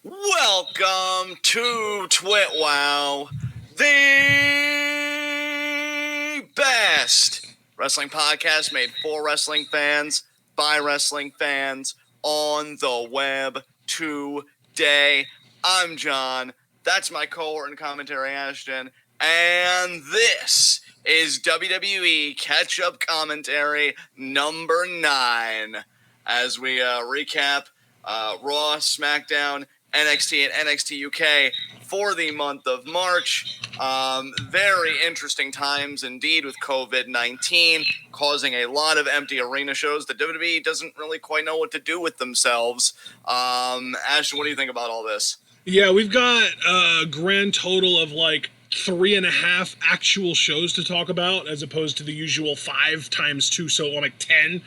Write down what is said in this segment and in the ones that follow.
Welcome to TWitWoW, the best wrestling podcast made for wrestling fans, by wrestling fans, on the web today. I'm John, that's my cohort and commentary Ashton, and this is WWE Catch-Up Commentary number 9, as we recap Raw, SmackDown, NXT and NXT UK for the month of March. Very interesting times indeed with COVID-19 causing a lot of empty arena shows. The WWE doesn't really quite know what to do with themselves. Ashton, what do you think about all this? Yeah, we've got a grand total of like 3.5 actual shows to talk about, as opposed to the usual 5 times 2, so like 10.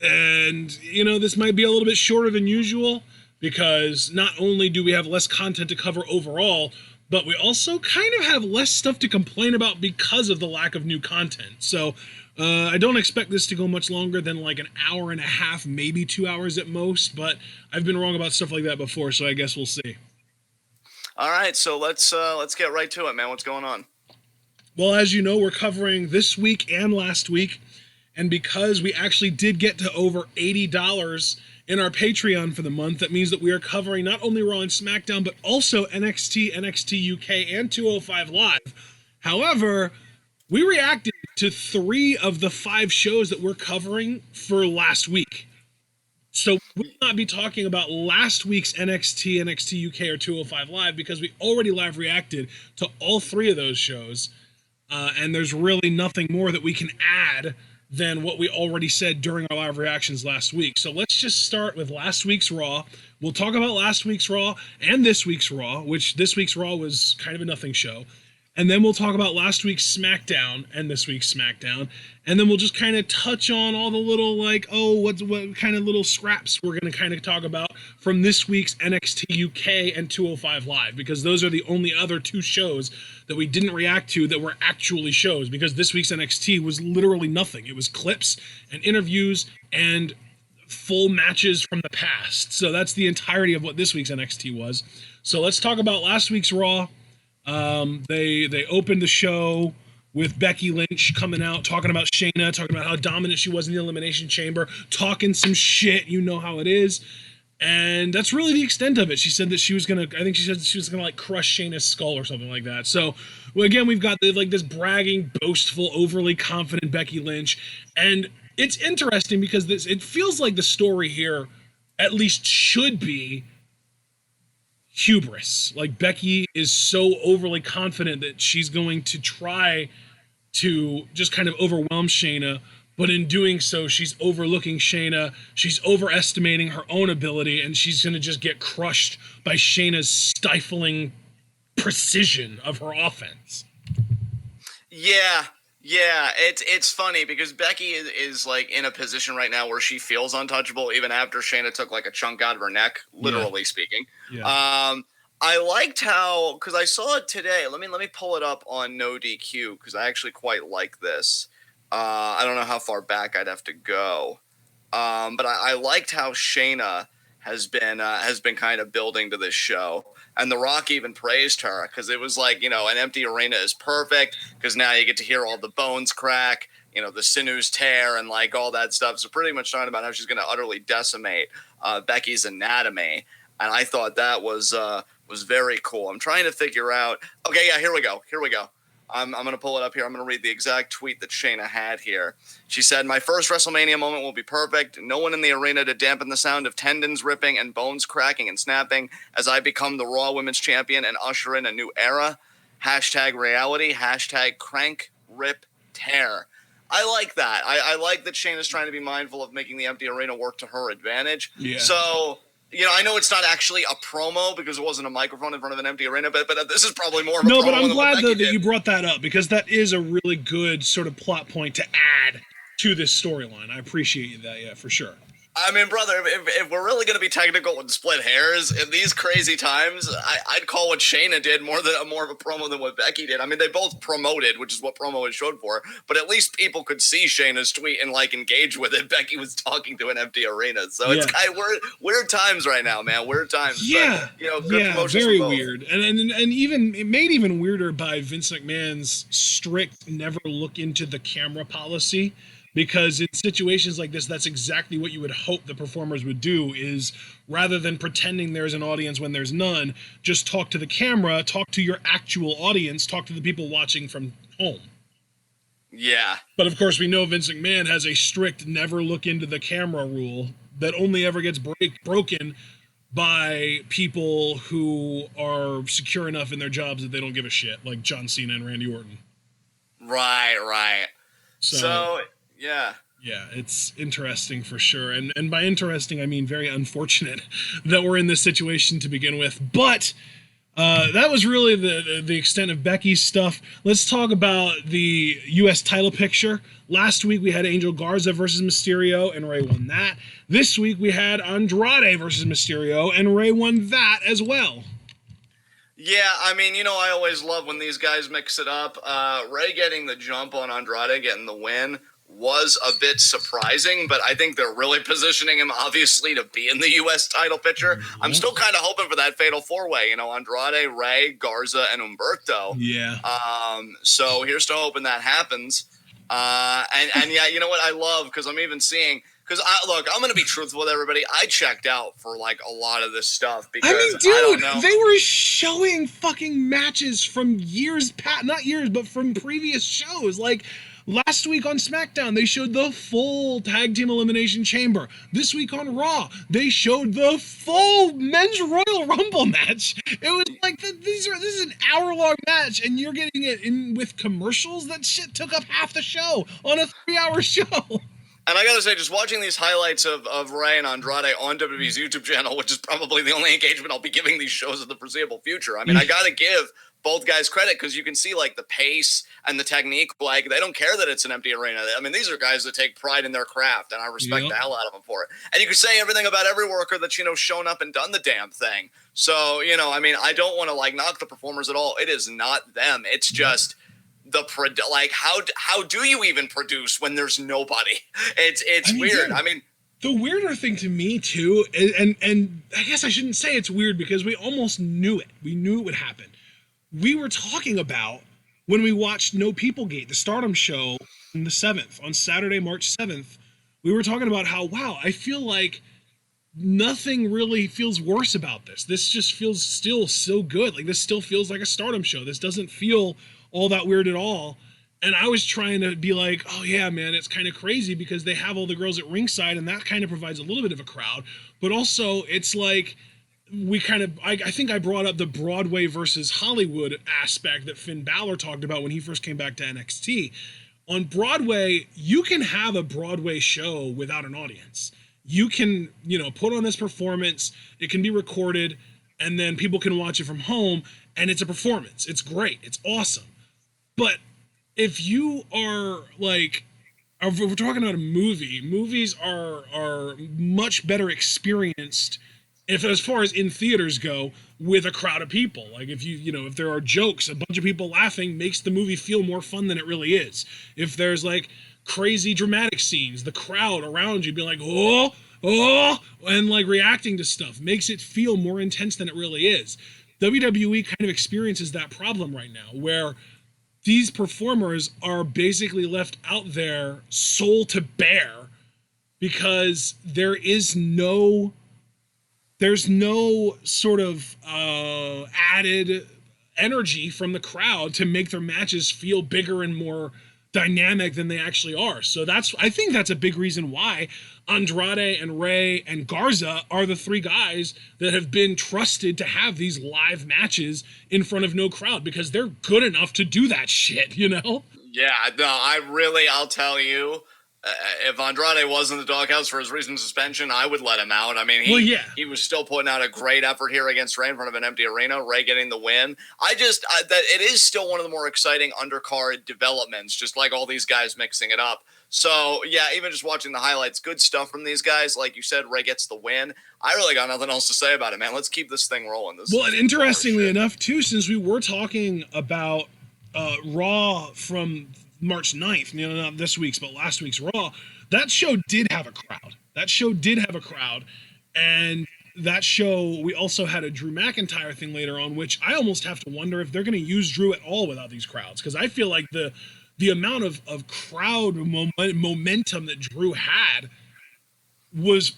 And, you know, this might be a little bit shorter than usual, because not only do we have less content to cover overall, but we also kind of have less stuff to complain about because of the lack of new content. So I don't expect this to go much longer than like an hour and a half, maybe 2 hours at most, but I've been wrong about stuff like that before, so I guess we'll see. All right, so let's get right to it, man. What's going on? Well, as you know, we're covering this week and last week, and because we actually did get to over $80 in our Patreon for the month, that means that we are covering not only Raw and SmackDown, but also NXT, NXT UK, and 205 Live. However, we reacted to 3 of the 5 shows that we're covering for last week. So we will not be talking about last week's NXT, NXT UK, or 205 Live, because we already live reacted to all 3 of those shows, and there's really nothing more that we can add than what we already said during our live reactions last week. So let's just start with last week's Raw. We'll talk about last week's Raw and this week's Raw, which this week's Raw was kind of a nothing show. And then we'll talk about last week's SmackDown and this week's SmackDown. And then we'll just kind of touch on all the little, like, what kind of little scraps we're going to kind of talk about from this week's NXT UK and 205 Live, because those are the only other 2 shows that we didn't react to that were actually shows, because this week's NXT was literally nothing. It was clips and interviews and full matches from the past. So that's the entirety of what this week's NXT was. So let's talk about last week's Raw. They opened the show with Becky Lynch coming out, talking about Shayna, talking about how dominant she was in the Elimination Chamber, talking some shit, you know how it is. And that's really the extent of it. She said that she was gonna, I think she said she was gonna like crush Shayna's skull or something like that. So, well, again, we've got like this bragging, boastful, overly confident Becky Lynch. And it's interesting because it feels like the story here at least should be hubris. Like, Becky is so overly confident that she's going to try to just kind of overwhelm Shayna, but in doing so, she's overlooking Shayna, she's overestimating her own ability, and she's going to just get crushed by Shayna's stifling precision of her offense. Yeah, it's funny because Becky is like in a position right now where she feels untouchable even after Shayna took like a chunk out of her neck, literally speaking. Yeah. I liked how, because I saw it today. Let me pull it up on No DQ because I actually quite like this. I don't know how far back I'd have to go, but I liked how Shayna has been kind of building to this show. And The Rock even praised her because it was like, you know, an empty arena is perfect because now you get to hear all the bones crack, you know, the sinews tear and like all that stuff. So pretty much talking about how she's going to utterly decimate Becky's anatomy. And I thought that was very cool. I'm trying to figure out. Okay, yeah, here we go. I'm going to pull it up here. I'm going to read the exact tweet that Shayna had here. She said, "My first WrestleMania moment will be perfect. No one in the arena to dampen the sound of tendons ripping and bones cracking and snapping as I become the Raw Women's Champion and usher in a new era. Hashtag reality. Hashtag crank, rip, tear." I like that. I like that Shayna's trying to be mindful of making the empty arena work to her advantage. Yeah. So, you know, I know it's not actually a promo because it wasn't a microphone in front of an empty arena, but this is probably more of a promo. No, but I'm glad though that you brought that up because that is a really good sort of plot point to add to this storyline. I appreciate that, yeah, for sure. I mean, brother, if we're really going to be technical and split hairs in these crazy times, I'd call what Shayna did more of a promo than what Becky did. I mean, they both promoted, which is what promo is showed for, but at least people could see Shayna's tweet and like engage with it. Becky was talking to an empty arena, so it's kind of weird times right now, man. Weird times. Yeah, but, good very weird, and even it made even weirder by Vince McMahon's strict never look into the camera policy. Because in situations like this, that's exactly what you would hope the performers would do, is rather than pretending there's an audience when there's none, just talk to the camera, talk to your actual audience, talk to the people watching from home. Yeah. But of course, we know Vince McMahon has a strict never look into the camera rule that only ever gets broken by people who are secure enough in their jobs that they don't give a shit, like John Cena and Randy Orton. Right. So yeah, it's interesting for sure, and by interesting I mean very unfortunate that we're in this situation to begin with. But that was really the extent of Becky's stuff. Let's talk about the U.S. title picture. Last week we had Angel Garza versus Mysterio, and Rey won that. This week we had Andrade versus Mysterio, and Rey won that as well. Yeah, I mean, I always love when these guys mix it up. Rey getting the jump on Andrade, getting the win, was a bit surprising, but I think they're really positioning him, obviously, to be in the U.S. title picture. Mm-hmm. I'm still kind of hoping for that fatal four-way, Andrade, Rey, Garza, and Humberto. Yeah. So here's to hoping that happens. And yeah, you know what I love, because I'm even seeing, because I'm going to be truthful with everybody. I checked out for like a lot of this stuff because I don't know. They were showing fucking matches from years past, not years, but from previous shows. Like, last week on SmackDown, they showed the full Tag Team Elimination Chamber. This week on Raw, they showed the full Men's Royal Rumble match. It was like, this is an hour-long match, and you're getting it in with commercials? That shit took up half the show on a 3-hour show. And I gotta say, just watching these highlights of Rey and Andrade on WWE's YouTube channel, which is probably the only engagement I'll be giving these shows in the foreseeable future. I mean, I gotta give both guys credit, because you can see like the pace and the technique. Like, they don't care that it's an empty arena. I mean, these are guys that take pride in their craft, and I respect the hell out of them for it. And you can say everything about every worker that's shown up and done the damn thing. So I mean, I don't want to like knock the performers at all. It is not them. It's just how do you even produce when there's nobody? It's weird. I mean, the weirder thing to me too, and I guess I shouldn't say it's weird, because we almost knew it. We knew it would happen. We were talking about when we watched No People Gate, the Stardom show on the 7th, on Saturday, March 7th. We were talking about how, wow, I feel like nothing really feels worse about this. This just feels still so good. Like, this still feels like a Stardom show. This doesn't feel all that weird at all. And I was trying to be like, oh yeah, man, it's kind of crazy because they have all the girls at ringside, and that kind of provides a little bit of a crowd. But also, it's like, I think I brought up the Broadway versus Hollywood aspect that Finn Balor talked about when he first came back to NXT. On Broadway, you can have a Broadway show without an audience. You can, put on this performance, it can be recorded, and then people can watch it from home, and it's a performance. It's great. It's awesome. But if you are like, if we're talking about a movie, movies are much better experienced, if as far as in theaters go, with a crowd of people. Like, if there are jokes, a bunch of people laughing makes the movie feel more fun than it really is. If there's like crazy dramatic scenes, the crowd around you be like, oh, and like reacting to stuff makes it feel more intense than it really is. WWE kind of experiences that problem right now, where these performers are basically left out there soul to bear, because there's no sort of added energy from the crowd to make their matches feel bigger and more dynamic than they actually are. So I think that's a big reason why Andrade and Rey and Garza are the three guys that have been trusted to have these live matches in front of no crowd, because they're good enough to do that shit, Yeah, no, I'll tell you, If Andrade was in the doghouse for his recent suspension, I would let him out. I mean, he was still putting out a great effort here against Ray in front of an empty arena. Ray getting the win. That it is still one of the more exciting undercard developments, just like all these guys mixing it up. So, yeah, even just watching the highlights, good stuff from these guys. Like you said, Ray gets the win. I really got nothing else to say about it, man. Let's keep this thing rolling. And interestingly enough, too, since we were talking about Raw from March 9th, not this week's, but last week's Raw, that show did have a crowd. And that show, we also had a Drew McIntyre thing later on, which I almost have to wonder if they're going to use Drew at all without these crowds, because I feel like the amount of crowd momentum that Drew had was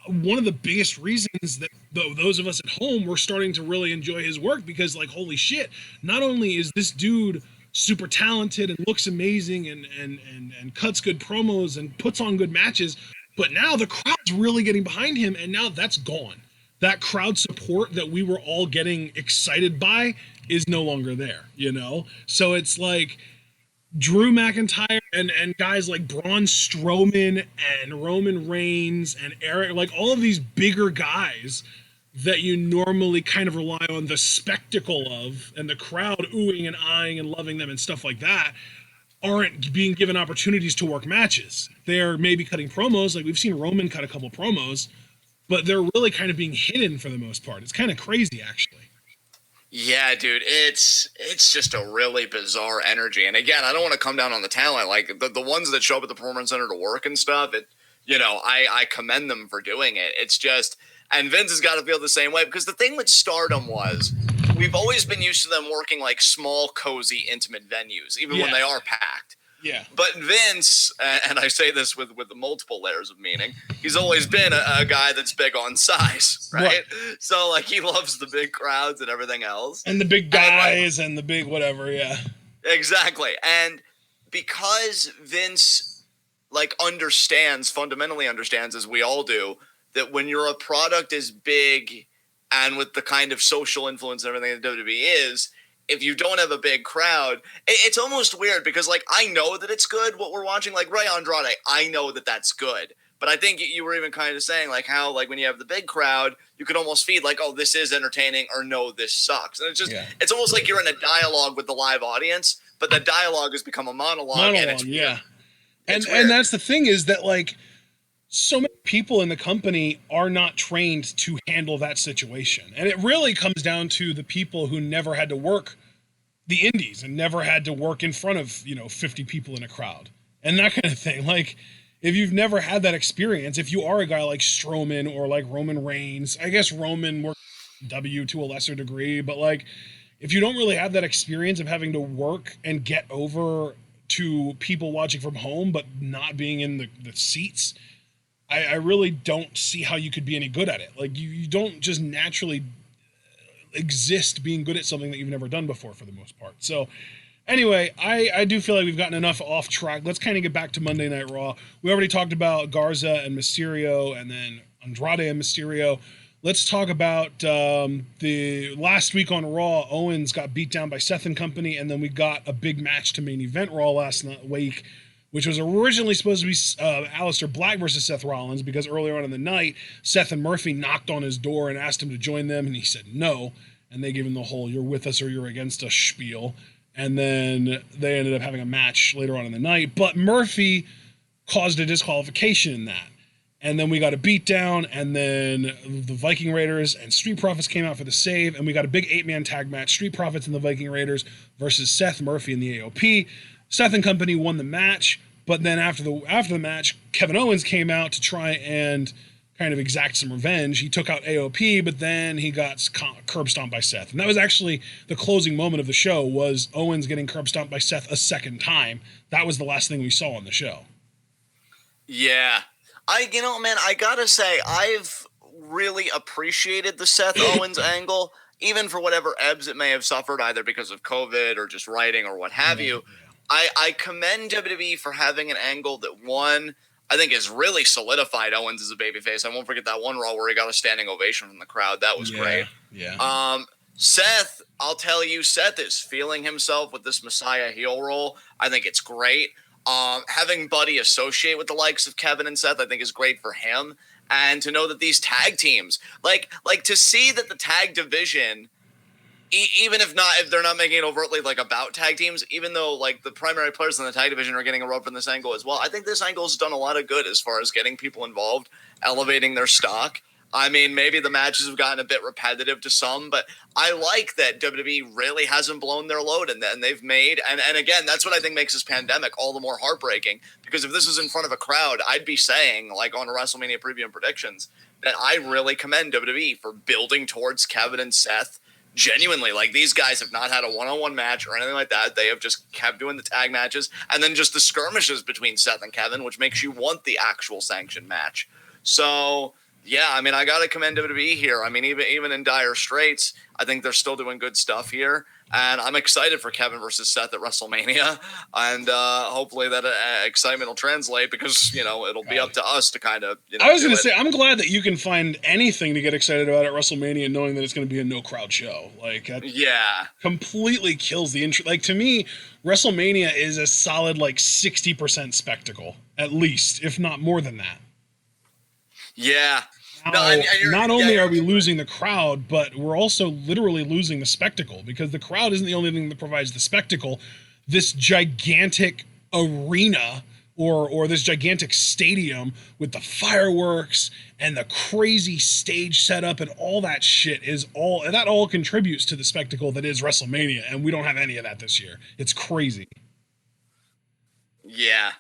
one of the biggest reasons that those of us at home were starting to really enjoy his work, because, like, holy shit, not only is this dude super talented and looks amazing and cuts good promos and puts on good matches, but now the crowd's really getting behind him, and now that's gone. That crowd support that we were all getting excited by is no longer there, So it's like Drew McIntyre and guys like Braun Strowman and Roman Reigns and Eric, like all of these bigger guys that you normally kind of rely on the spectacle of and the crowd oohing and eyeing and loving them and stuff like that, aren't being given opportunities to work matches. They're maybe cutting promos, like we've seen Roman cut a couple promos, but they're really kind of being hidden for the most part. It's kind of crazy, actually. Yeah, dude, it's just a really bizarre energy. And again, I don't want to come down on the talent. Like the ones that show up at the Performance Center to work and stuff, I commend them for doing it. It's just, and Vince has got to feel the same way, because the thing with Stardom was we've always been used to them working like small, cozy, intimate venues, even when they are packed. Yeah. But Vince, and I say this with the multiple layers of meaning, he's always been a guy that's big on size, right? So, like, he loves the big crowds and everything else. And the big guys and the big whatever, yeah. Exactly. And because Vince, like, fundamentally understands, as we all do, that when you're a product as big and with the kind of social influence and everything that WWE is, if you don't have a big crowd, it's almost weird, because, like, I know that it's good what we're watching. Like Ray Andrade, I know that that's good. But I think you were even kind of saying, like, how, like, when you have the big crowd, you could almost feed, like, oh, this is entertaining, or no, this sucks. And it's just, it's almost like you're in a dialogue with the live audience, but the dialogue has become a monologue and it's weird. And that's the thing, is that, like, so many people in the company are not trained to handle that situation. And it really comes down to the people who never had to work the indies and never had to work in front of, 50 people in a crowd and that kind of thing. Like, if you've never had that experience, if you are a guy like Strowman or like Roman Reigns, I guess Roman worked W to a lesser degree, but, like, if you don't really have that experience of having to work and get over to people watching from home but not being in the seats, I really don't see how you could be any good at it. Like, you don't just naturally exist being good at something that you've never done before, for the most part. So anyway, I do feel like we've gotten enough off track. Let's kind of get back to Monday Night Raw. We already talked about Garza and Mysterio, and then Andrade and Mysterio. Let's talk about the last week on Raw. Owens got beat down by Seth and company, and then we got a big match to main event Raw last week, which was originally supposed to be Aleister Black versus Seth Rollins, because earlier on in the night, Seth and Murphy knocked on his door and asked him to join them, and he said no, and they gave him the whole "you're with us or you're against us" spiel, and then they ended up having a match later on in the night, but Murphy caused a disqualification in that, and then we got a beatdown, and then the Viking Raiders and Street Profits came out for the save, and we got a big 8-man tag match, Street Profits and the Viking Raiders versus Seth, Murphy, and the AOP. Seth and company won the match, but then after the match, Kevin Owens came out to try and kind of exact some revenge. He took out AOP, but then he got curb stomped by Seth. And that was actually the closing moment of the show, was Owens getting curb stomped by Seth a second time. That was the last thing we saw on the show. Yeah. I gotta say, I've really appreciated the Seth Owens angle, even for whatever ebbs it may have suffered, either because of COVID or just writing or what have you. I commend WWE for having an angle that, one, I think has really solidified Owens as a babyface. I won't forget that one Raw where he got a standing ovation from the crowd. That was great. Yeah. Seth, I'll tell you, Seth is feeling himself with this Messiah heel role. I think it's great. Having Buddy associate with the likes of Kevin and Seth, I think, is great for him. And to know that these tag teams, like to see that the tag division, even if they're not making it overtly like about tag teams, even though like the primary players in the tag division are getting a rub from this angle as well, I think this angle has done a lot of good as far as getting people involved, elevating their stock. I mean, maybe the matches have gotten a bit repetitive to some, but I like that WWE really hasn't blown their load and they've made, and again, that's what I think makes this pandemic all the more heartbreaking, because if this was in front of a crowd, I'd be saying, like on WrestleMania preview and predictions, that I really commend WWE for building towards Kevin and Seth. Genuinely, like, these guys have not had a one-on-one match or anything like that. They have just kept doing the tag matches and then just the skirmishes between Seth and Kevin, which makes you want the actual sanctioned match. So, yeah, I mean, I got to commend WWE here. I mean, even in dire straits, I think they're still doing good stuff here. And I'm excited for Kevin versus Seth at WrestleMania. And hopefully that excitement will translate, because, it'll be up to us to kind of, I was going to say, I'm glad that you can find anything to get excited about at WrestleMania knowing that it's going to be a no-crowd show. Like, that completely kills the interest. Like, to me, WrestleMania is a solid, 60% spectacle, at least, if not more than that. Yeah. Now, not only are we losing the crowd, but we're also literally losing the spectacle, because the crowd isn't the only thing that provides the spectacle. This gigantic arena or this gigantic stadium with the fireworks and the crazy stage setup and all that shit that all contributes to the spectacle that is WrestleMania, and we don't have any of that this year. It's crazy. Yeah.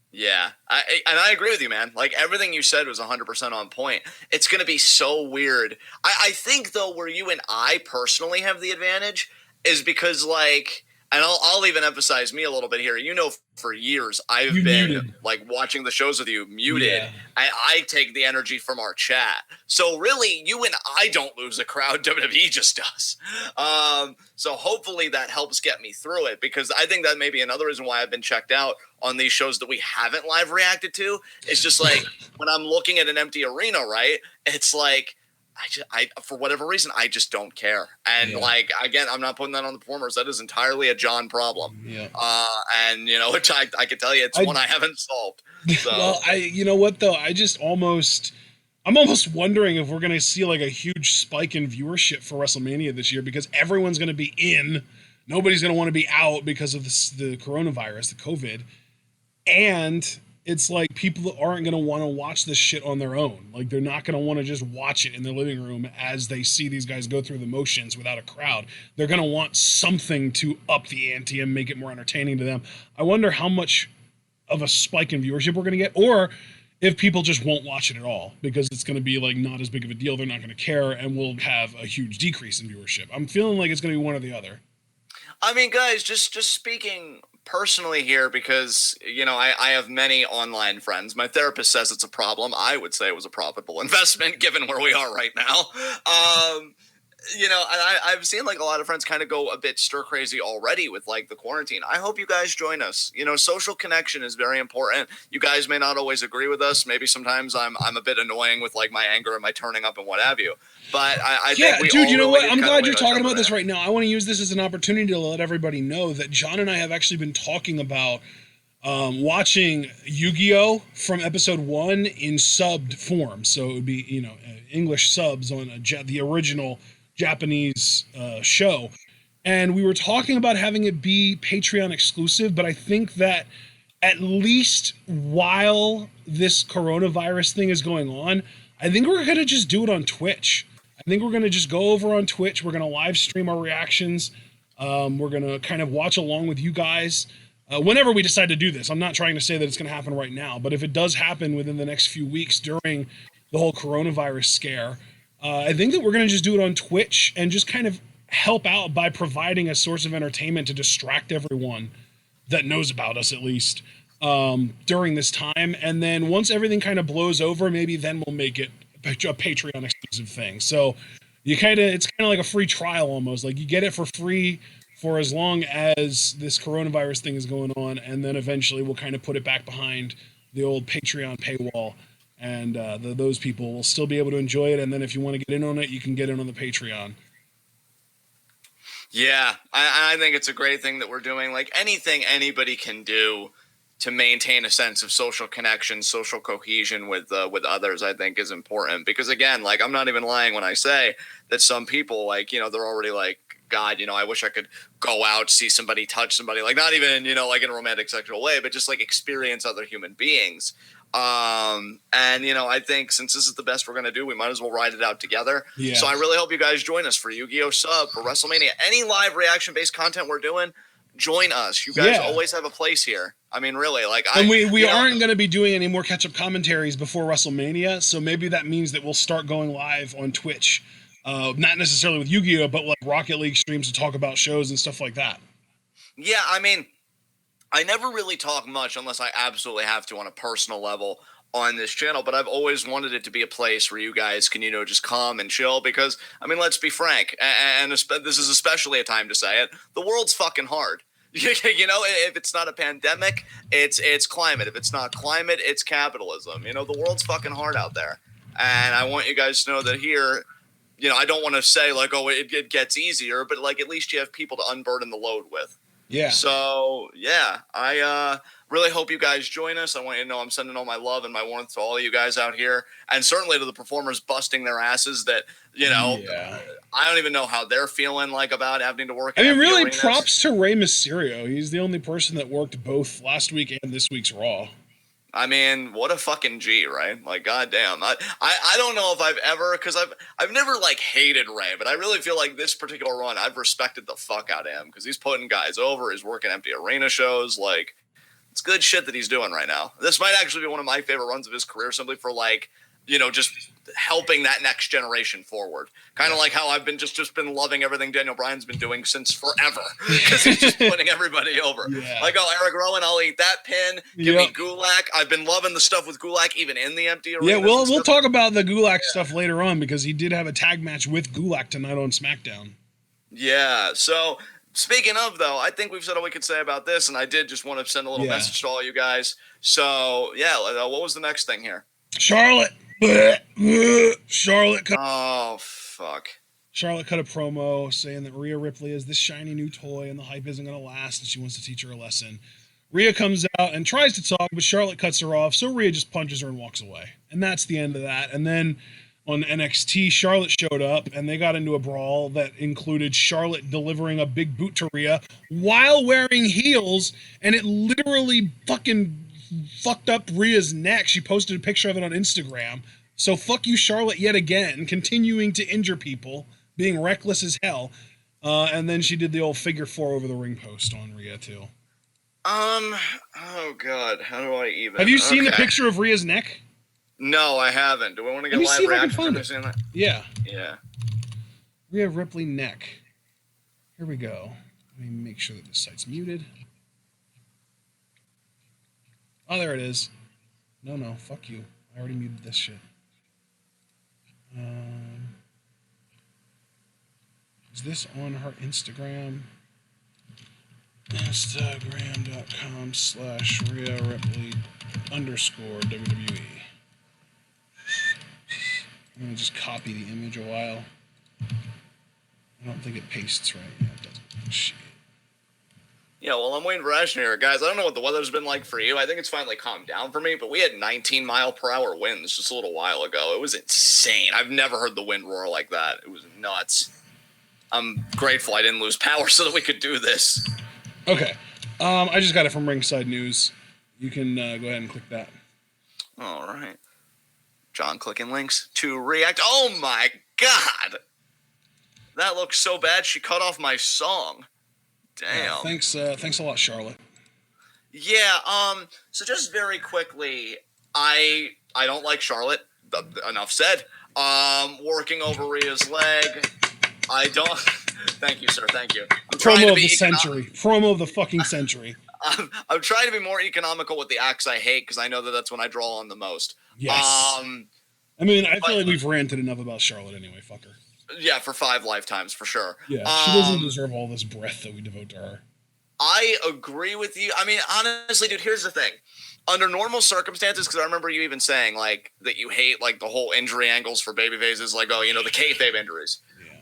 Yeah, I agree with you, man. Like, everything you said was 100% on point. It's going to be so weird. I think, though, where you and I personally have the advantage is because, like, and I'll even emphasize me a little bit here. For years I've been muted. Like, watching the shows with you muted. Yeah. I take the energy from our chat. So really, you and I don't lose a crowd. WWE just does. So hopefully that helps get me through it, because I think that may be another reason why I've been checked out on these shows that we haven't live reacted to. It's just like, when I'm looking at an empty arena, right? It's like, I for whatever reason, I just don't care. And like, again, I'm not putting that on the performers. That is entirely a John problem. Yeah. And which I can tell you, it's one I haven't solved. So. Well, you know what though? I'm almost wondering if we're going to see like a huge spike in viewership for WrestleMania this year, because everyone's going to be in. Nobody's going to want to be out because of the coronavirus, the COVID. And it's like, people aren't going to want to watch this shit on their own. Like, they're not going to want to just watch it in their living room as they see these guys go through the motions without a crowd. They're going to want something to up the ante and make it more entertaining to them. I wonder how much of a spike in viewership we're going to get, or if people just won't watch it at all because it's going to be like not as big of a deal. They're not going to care, and we'll have a huge decrease in viewership. I'm feeling like it's going to be one or the other. I mean, guys, just speaking personally here, because, I have many online friends. My therapist says it's a problem. I would say it was a profitable investment given where we are right now. I've seen like a lot of friends kind of go a bit stir crazy already with like the quarantine. I hope you guys join us. Social connection is very important. You guys may not always agree with us. Maybe sometimes I'm a bit annoying with like my anger and my turning up and what have you. But I think we dude, you know what? I'm glad you're talking about this right now. I want to use this as an opportunity to let everybody know that John and I have actually been talking about watching Yu-Gi-Oh! From episode 1 in subbed form. So it would be, English subs on the original Japanese show. And we were talking about having it be Patreon exclusive, but I think that at least while this coronavirus thing is going on, I think we're going to just do it on Twitch. I think we're going to just go over on Twitch. We're going to live stream our reactions. We're going to kind of watch along with you guys whenever we decide to do this. I'm not trying to say that it's going to happen right now, but if it does happen within the next few weeks during the whole coronavirus scare, I think that we're going to just do it on Twitch and just kind of help out by providing a source of entertainment to distract everyone that knows about us, at least, during this time. And then once everything kind of blows over, maybe then we'll make it a Patreon exclusive thing. So it's kind of like a free trial almost. Like, you get it for free for as long as this coronavirus thing is going on, and then eventually we'll kind of put it back behind the old Patreon paywall. And those people will still be able to enjoy it. And then if you want to get in on it, you can get in on the Patreon. Yeah, I think it's a great thing that we're doing. Like, anything anybody can do to maintain a sense of social connection, social cohesion with others, I think is important. Because again, like, I'm not even lying when I say that some people, like, you know, they're already like, God, you know, I wish I could go out, see somebody, touch somebody, like, not even, you know, like in a romantic sexual way, but just like experience other human beings. And you know, I think since this is the best we're going to do, we might as well ride it out together. Yeah. So I really hope you guys join us for Yu-Gi-Oh! Sub, for WrestleMania, any live reaction based content we're doing. Join us. You guys always have a place here. I mean, really, like, and we aren't going to be doing any more catch-up commentaries before WrestleMania, so maybe that means that we'll start going live on Twitch, not necessarily with Yu-Gi-Oh, but like Rocket League streams to talk about shows and stuff like that. Yeah, I mean, I never really talk much unless I absolutely have to on a personal level on this channel, but I've always wanted it to be a place where you guys can, you know, just come and chill because, I mean, let's be frank, and this is especially a time to say it, the world's fucking hard. You know, if it's not a pandemic, it's climate. If it's not climate, it's capitalism. You know, the world's fucking hard out there. And I want you guys to know that here, you know, I don't want to say like, oh, it gets easier, but like at least you have people to unburden the load with. Yeah. So, yeah, I really hope you guys join us. I want you to know I'm sending all my love and my warmth to all of you guys out here, and certainly to the performers busting their asses that, you know, I don't even know how they're feeling like about having to work. I mean, really, props to Rey Mysterio. He's the only person that worked both last week and this week's Raw. I mean, what a fucking G, right? Like, goddamn. I don't know if I've ever, because I've never like hated Ray, but I really feel like this particular run, I've respected the fuck out of him because he's putting guys over. He's working empty arena shows. Like, it's good shit that he's doing right now. This might actually be one of my favorite runs of his career, simply for like, you know, just helping that next generation forward. Kind of like how I've been just been loving everything Daniel Bryan's been doing since forever because he's just putting everybody over. Yeah. Like, oh, Eric Rowan, I'll eat that pin. Give me Gulak. I've been loving the stuff with Gulak even in the empty arena. Yeah, we'll talk about the Gulak stuff later on because he did have a tag match with Gulak tonight on SmackDown. Yeah, so speaking of, though, I think we've said all we could say about this, and I did just want to send a little message to all you guys. So, yeah, what was the next thing here? Charlotte. Charlotte cut. Oh, fuck. Charlotte cut a promo saying that Rhea Ripley is this shiny new toy and the hype isn't going to last and she wants to teach her a lesson. Rhea comes out and tries to talk, but Charlotte cuts her off, so Rhea just punches her and walks away. And that's the end of that. And then on NXT, Charlotte showed up and they got into a brawl that included Charlotte delivering a big boot to Rhea while wearing heels, and it literally fucking fucked up Rhea's neck. She posted a picture of it on Instagram. So fuck you, Charlotte, yet again, continuing to injure people, being reckless as hell. And then she did the old figure 4 over the ring post on Rhea too. Oh god, how do I even? Have you seen the picture of Rhea's neck? No, I haven't. Do I want to get live reaction? Yeah. Yeah. Rhea Ripley neck. Here we go. Let me make sure that this site's muted. Oh, there it is. No, fuck you. I already muted this shit. Is this on her Instagram? Instagram.com/Rhea Ripley _WWE. I'm going to just copy the image a while. I don't think it pastes right. Yeah, it doesn't. Shit. Yeah, well, I'm waiting for Ashton here. Guys, I don't know what the weather's been like for you. I think it's finally calmed down for me, but we had 19-mile-per-hour winds just a little while ago. It was insane. I've never heard the wind roar like that. It was nuts. I'm grateful I didn't lose power so that we could do this. Okay. I just got it from Ringside News. You can go ahead and click that. All right. John clicking links to react. Oh, my God. That looks so bad she cut off my song. Damn. Thanks a lot, Charlotte. Yeah, so just very quickly, I don't like Charlotte. Enough said. Working over Rhea's leg. I don't. Thank you, sir. Thank you. Promo of the century. Promo of the fucking century. I'm trying to be more economical with the acts I hate because I know that that's when I draw on the most. Yes. I mean, I feel like we've ranted enough about Charlotte anyway. Fuck her. Yeah, for 5 lifetimes, for sure. Yeah, she doesn't deserve all this breath that we devote to her. I agree with you. I mean, honestly, dude, here's the thing. Under normal circumstances, because I remember you even saying, like, that you hate, like, the whole injury angles for babyfaces, like, oh, you know, the kayfabe injuries. Yeah.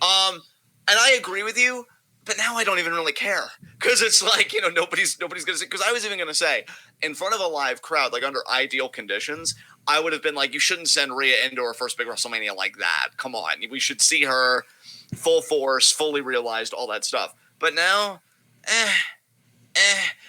And I agree with you, But now I don't even really care because it's like, nobody's going to say, because I was even going to say in front of a live crowd, like under ideal conditions, I would have been like, you shouldn't send Rhea into her first big WrestleMania like that. Come on. We should see her full force, fully realized, all that stuff. But now,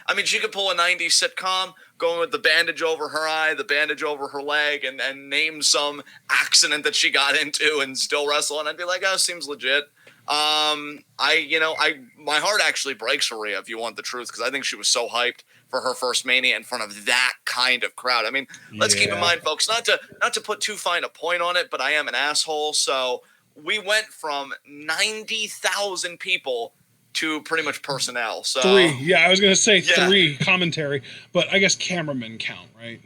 I mean, she could pull a 90s sitcom going with the bandage over her eye, the bandage over her leg, and name some accident that she got into and still wrestle. And I'd be like, oh, seems legit. My heart actually breaks for Rhea, if you want the truth, because I think she was so hyped for her first Mania in front of that kind of crowd. I mean, let's keep in mind, folks, not to put too fine a point on it, but I am an asshole. So we went from 90,000 people to pretty much personnel. So 3. Yeah, I was going to say 3 commentary, but I guess cameramen count, right?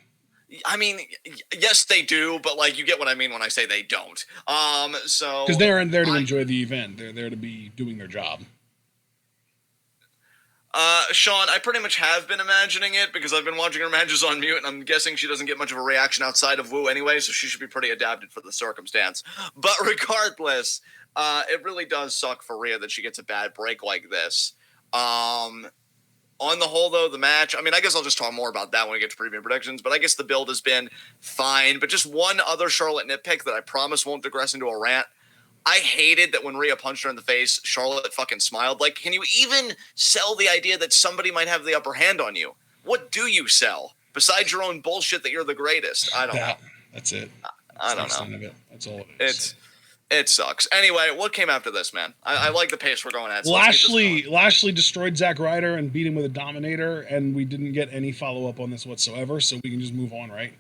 I mean, yes, they do, but like, you get what I mean when I say they don't. So because they're there to enjoy the event, they're there to be doing their job. Sean, I pretty much have been imagining it because I've been watching her matches on mute, and I'm guessing she doesn't get much of a reaction outside of Woo anyway, so she should be pretty adapted for the circumstance. But regardless, it really does suck for Rhea that she gets a bad break like this. On the whole, though, the match, I mean, I guess I'll just talk more about that when we get to preview predictions, but I guess the build has been fine. But just one other Charlotte nitpick that I promise won't digress into a rant. I hated that when Rhea punched her in the face, Charlotte fucking smiled. Like, can you even sell the idea that somebody might have the upper hand on you? What do you sell? Besides your own bullshit that you're the greatest? I don't know. That's it. I don't know. That's all it is. It sucks. Anyway, what came after this, man? I like the pace we're going at. So Lashley destroyed Zack Ryder and beat him with a Dominator, and we didn't get any follow-up on this whatsoever, so we can just move on, right?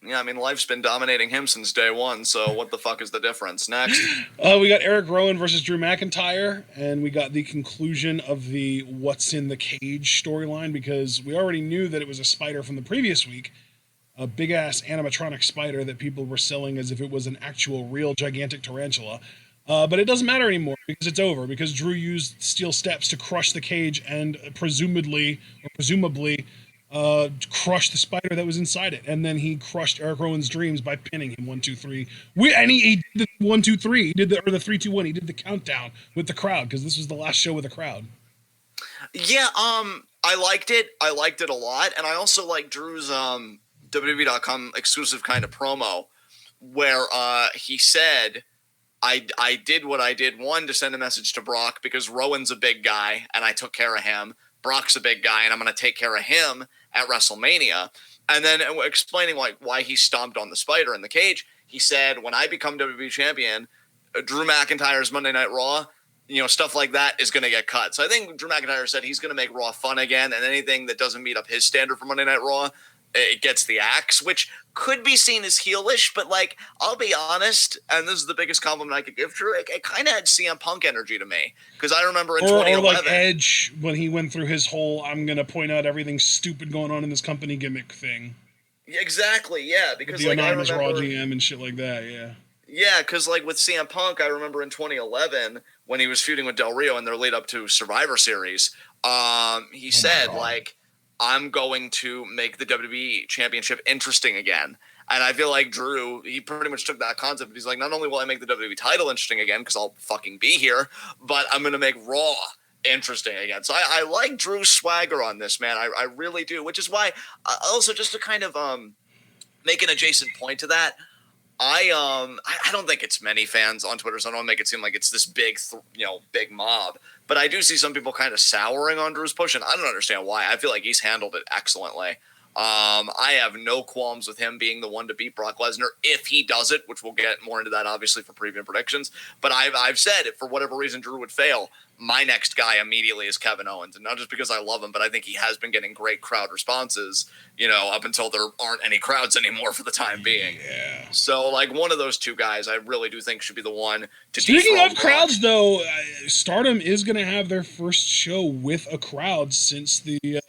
Yeah, I mean, life's been dominating him since day one, so what the fuck is the difference? Next. We got Eric Rowan versus Drew McIntyre, and we got the conclusion of the What's in the Cage storyline, because we already knew that it was a spider from the previous week, a big-ass animatronic spider that people were selling as if it was an actual, real, gigantic tarantula. But it doesn't matter anymore because it's over, because Drew used steel steps to crush the cage and presumably crushed the spider that was inside it. And then he crushed Eric Rowan's dreams by pinning him 1, 2, 3. And he did the 1, 2, 3. He did the 3, 2, 1. He did the countdown with the crowd because this was the last show with the crowd. Yeah, I liked it. I liked it a lot. And I also like Drew's WWE.com exclusive kind of promo where he said, I did what I did, one, to send a message to Brock because Rowan's a big guy and I took care of him. Brock's a big guy and I'm going to take care of him at WrestleMania. And then explaining why he stomped on the spider in the cage, he said, when I become WWE champion, Drew McIntyre's Monday Night Raw, stuff like that is going to get cut. So I think Drew McIntyre said he's going to make Raw fun again, and anything that doesn't meet up his standard for Monday Night Raw, it gets the axe, which could be seen as heelish, but I'll be honest, and this is the biggest compliment I could give Drew, it kind of had CM Punk energy to me, because I remember in 2011... Or like Edge, when he went through his whole, I'm going to point out everything stupid going on in this company gimmick thing. Exactly, yeah, because with the anonymous Raw GM and shit like that, yeah. Yeah, because with CM Punk, I remember in 2011, when he was feuding with Del Rio in their lead up to Survivor Series, he said, I'm going to make the WWE Championship interesting again. And I feel like Drew, he pretty much took that concept. He's like, not only will I make the WWE title interesting again, because I'll fucking be here, but I'm going to make Raw interesting again. So I like Drew's swagger on this, man. I really do, which is why, also just to kind of make an adjacent point to that, I don't think it's many fans on Twitter, so I don't make it seem like it's this big, big mob. But I do see some people kind of souring on Drew's push, and I don't understand why. I feel like he's handled it excellently. I have no qualms with him being the one to beat Brock Lesnar if he does it, which we'll get more into that obviously for preview predictions. But I've said if for whatever reason Drew would fail, my next guy immediately is Kevin Owens, and not just because I love him, but I think he has been getting great crowd responses, up until there aren't any crowds anymore for the time being. Yeah. So one of those two guys, I really do think should be the one to. Speaking of crowds, though, Stardom is going to have their first show with a crowd since the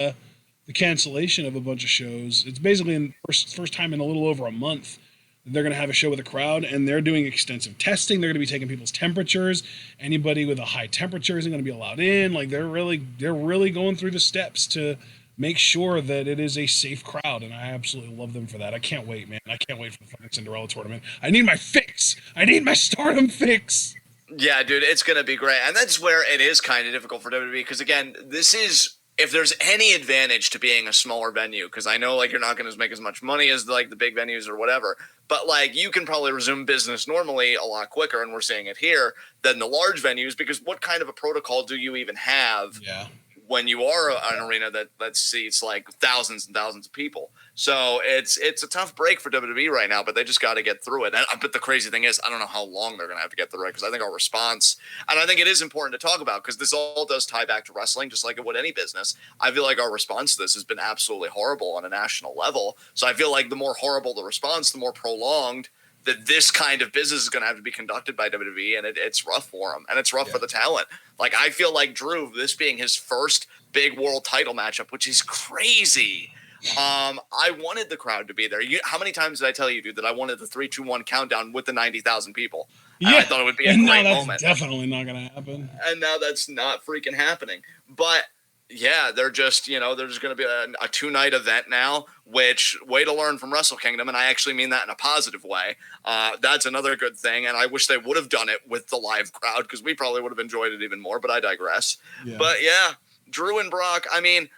cancellation of a bunch of shows. It's basically in first time in a little over a month. They're going to have a show with a crowd, and they're doing extensive testing. They're going to be taking people's temperatures. Anybody with a high temperature isn't going to be allowed in. They're really going through the steps to make sure that it is a safe crowd, and I absolutely love them for that. I can't wait, man. I can't wait for the fucking Cinderella tournament. I need my fix. I need my Stardom fix. Yeah, dude, it's going to be great. And that's where it is kind of difficult for WWE because, again, this is if there's any advantage to being a smaller venue, because I know like you're not going to make as much money as like the big venues or whatever, but like you can probably resume business normally a lot quicker, and we're seeing it here than the large venues because what kind of a protocol do you even have? Yeah. When you are an arena that seats like thousands and thousands of people. So it's a tough break for WWE right now, but they just got to get through it. But the crazy thing is, I don't know how long they're going to have to get through it because I think our response, and I think it is important to talk about because this all does tie back to wrestling, just like it would any business. I feel like our response to this has been absolutely horrible on a national level. So I feel like the more horrible the response, the more prolonged that this kind of business is going to have to be conducted by WWE, and it's rough for them, and it's rough for the talent. Like, I feel like Drew, this being his first big world title matchup, which is crazy. I wanted the crowd to be there. How many times did I tell you, dude, that I wanted the 3-2-1 countdown with the 90,000 people? And I thought it would be a great moment. Definitely not going to happen. And now that's not freaking happening. But yeah, they're just, there's going to be a 2-night event now, which way to learn from Wrestle Kingdom. And I actually mean that in a positive way. That's another good thing. And I wish they would have done it with the live crowd because we probably would have enjoyed it even more, but I digress. Yeah. But yeah, Drew and Brock, I mean,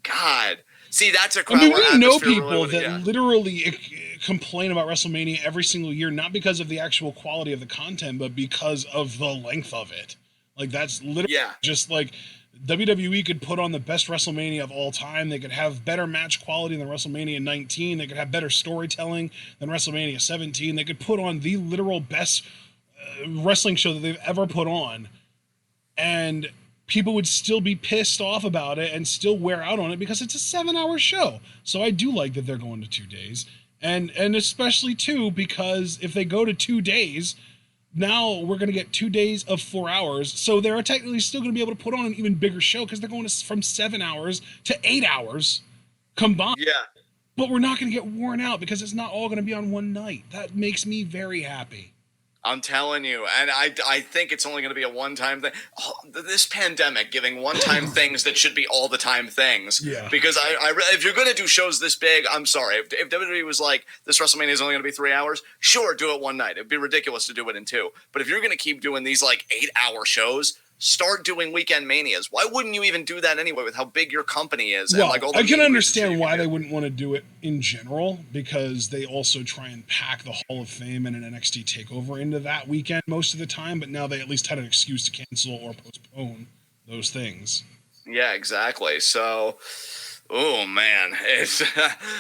God. See, that's a crowd. I mean, we know people that literally complain about WrestleMania every single year, not because of the actual quality of the content, but because of the length of it. Like, that's literally just like WWE could put on the best WrestleMania of all time. They could have better match quality than WrestleMania 19. They could have better storytelling than WrestleMania 17. They could put on the literal best wrestling show that they've ever put on. And people would still be pissed off about it and still wear out on it because it's a 7-hour show. So I do like that they're going to 2 days. And especially, too, because if they go to 2 days, now we're going to get 2 days of 4 hours. So they're technically still going to be able to put on an even bigger show because they're going from 7 hours to 8 hours combined. Yeah. But we're not going to get worn out because it's not all going to be on one night. That makes me very happy. I'm telling you, and I think it's only going to be a one-time thing. Oh, this pandemic giving one-time things that should be all-the-time things. Yeah. Because if you're going to do shows this big, I'm sorry. If WWE was like, this WrestleMania is only going to be 3 hours, sure, do it one night. It'd be ridiculous to do it in 2. But if you're going to keep doing these like 8-hour shows, start doing weekend manias. Why wouldn't you even do that anyway with how big your company is? Well, and like all the I can understand why they wouldn't want to do it in general because they also try and pack the Hall of Fame and an NXT TakeOver into that weekend most of the time, but now they at least had an excuse to cancel or postpone those things. Yeah, exactly. So, oh man, it's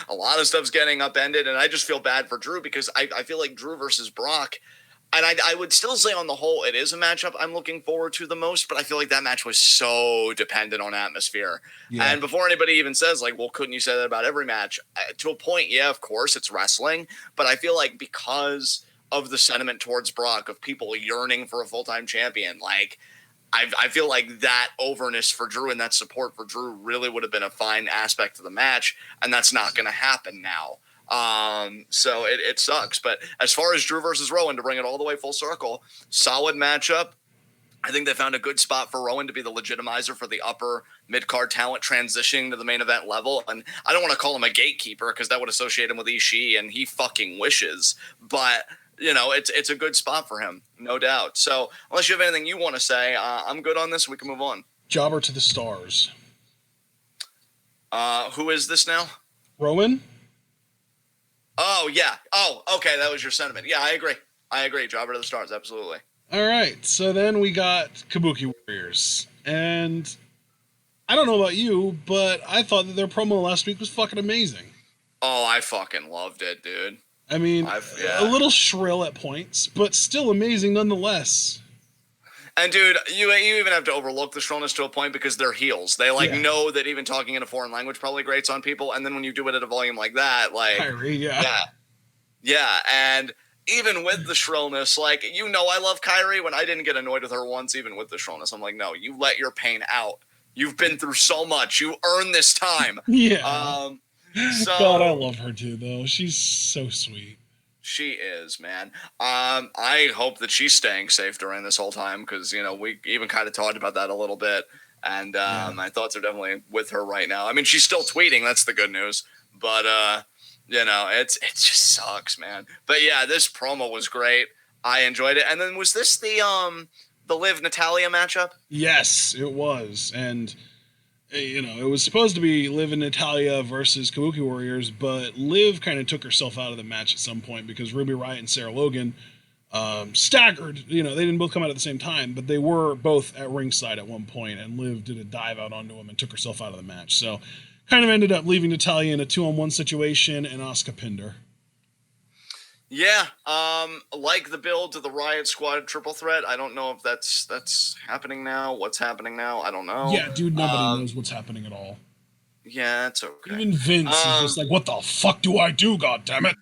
a lot of stuff's getting upended, and I just feel bad for Drew because I feel like Drew versus Brock. And I would still say on the whole, it is a matchup I'm looking forward to the most, but I feel like that match was so dependent on atmosphere. Yeah. And before anybody even says, like, well, couldn't you say that about every match? To a point, yeah, of course, it's wrestling. But I feel like because of the sentiment towards Brock, of people yearning for a full-time champion, like, I feel like that overness for Drew and that support for Drew really would have been a fine aspect of the match, and that's not going to happen now. So it sucks. But as far as Drew versus Rowan, to bring it all the way full circle, solid matchup. I think they found a good spot for Rowan to be the legitimizer for the upper mid-card talent transitioning to the main event level. And I don't want to call him a gatekeeper because that would associate him with Ishii, and he fucking wishes. But, it's a good spot for him, no doubt. So unless you have anything you want to say, I'm good on this. We can move on. Jobber to the stars. Who is this now? Rowan? Oh, yeah. Oh, okay. That was your sentiment. Yeah, I agree. Jobber to the stars. Absolutely. All right. So then we got Kabuki Warriors. And I don't know about you, but I thought that their promo last week was fucking amazing. Oh, I fucking loved it, dude. I mean, a little shrill at points, but still amazing nonetheless. And dude, you even have to overlook the shrillness to a point because they're heels. They know that even talking in a foreign language probably grates on people. And then when you do it at a volume like that, like Kyrie, yeah. And even with the shrillness, like, I love Kyrie. When I didn't get annoyed with her once, even with the shrillness, I'm like, no, you let your pain out. You've been through so much. You earned this time. Yeah. God, I love her too, though. She's so sweet. She is, man. I hope that she's staying safe during this whole time because, we even kind of talked about that a little bit. And my thoughts are definitely with her right now. I mean, she's still tweeting. That's the good news. But, it just sucks, man. But, yeah, this promo was great. I enjoyed it. And then was this the Liv Natalia matchup? Yes, it was. And it was supposed to be Liv and Natalia versus Kabuki Warriors, but Liv kind of took herself out of the match at some point because Ruby Riott and Sarah Logan staggered. They didn't both come out at the same time, but they were both at ringside at one point, and Liv did a dive out onto him and took herself out of the match. So kind of ended up leaving Natalia in a 2-on-1 situation, and Asuka pinned her. Yeah, like the build to the Riot Squad triple threat. I don't know if that's happening now. What's happening now? I don't know. Yeah, dude, nobody knows what's happening at all. Yeah, it's okay. Even Vince is just like, what the fuck do I do, goddammit?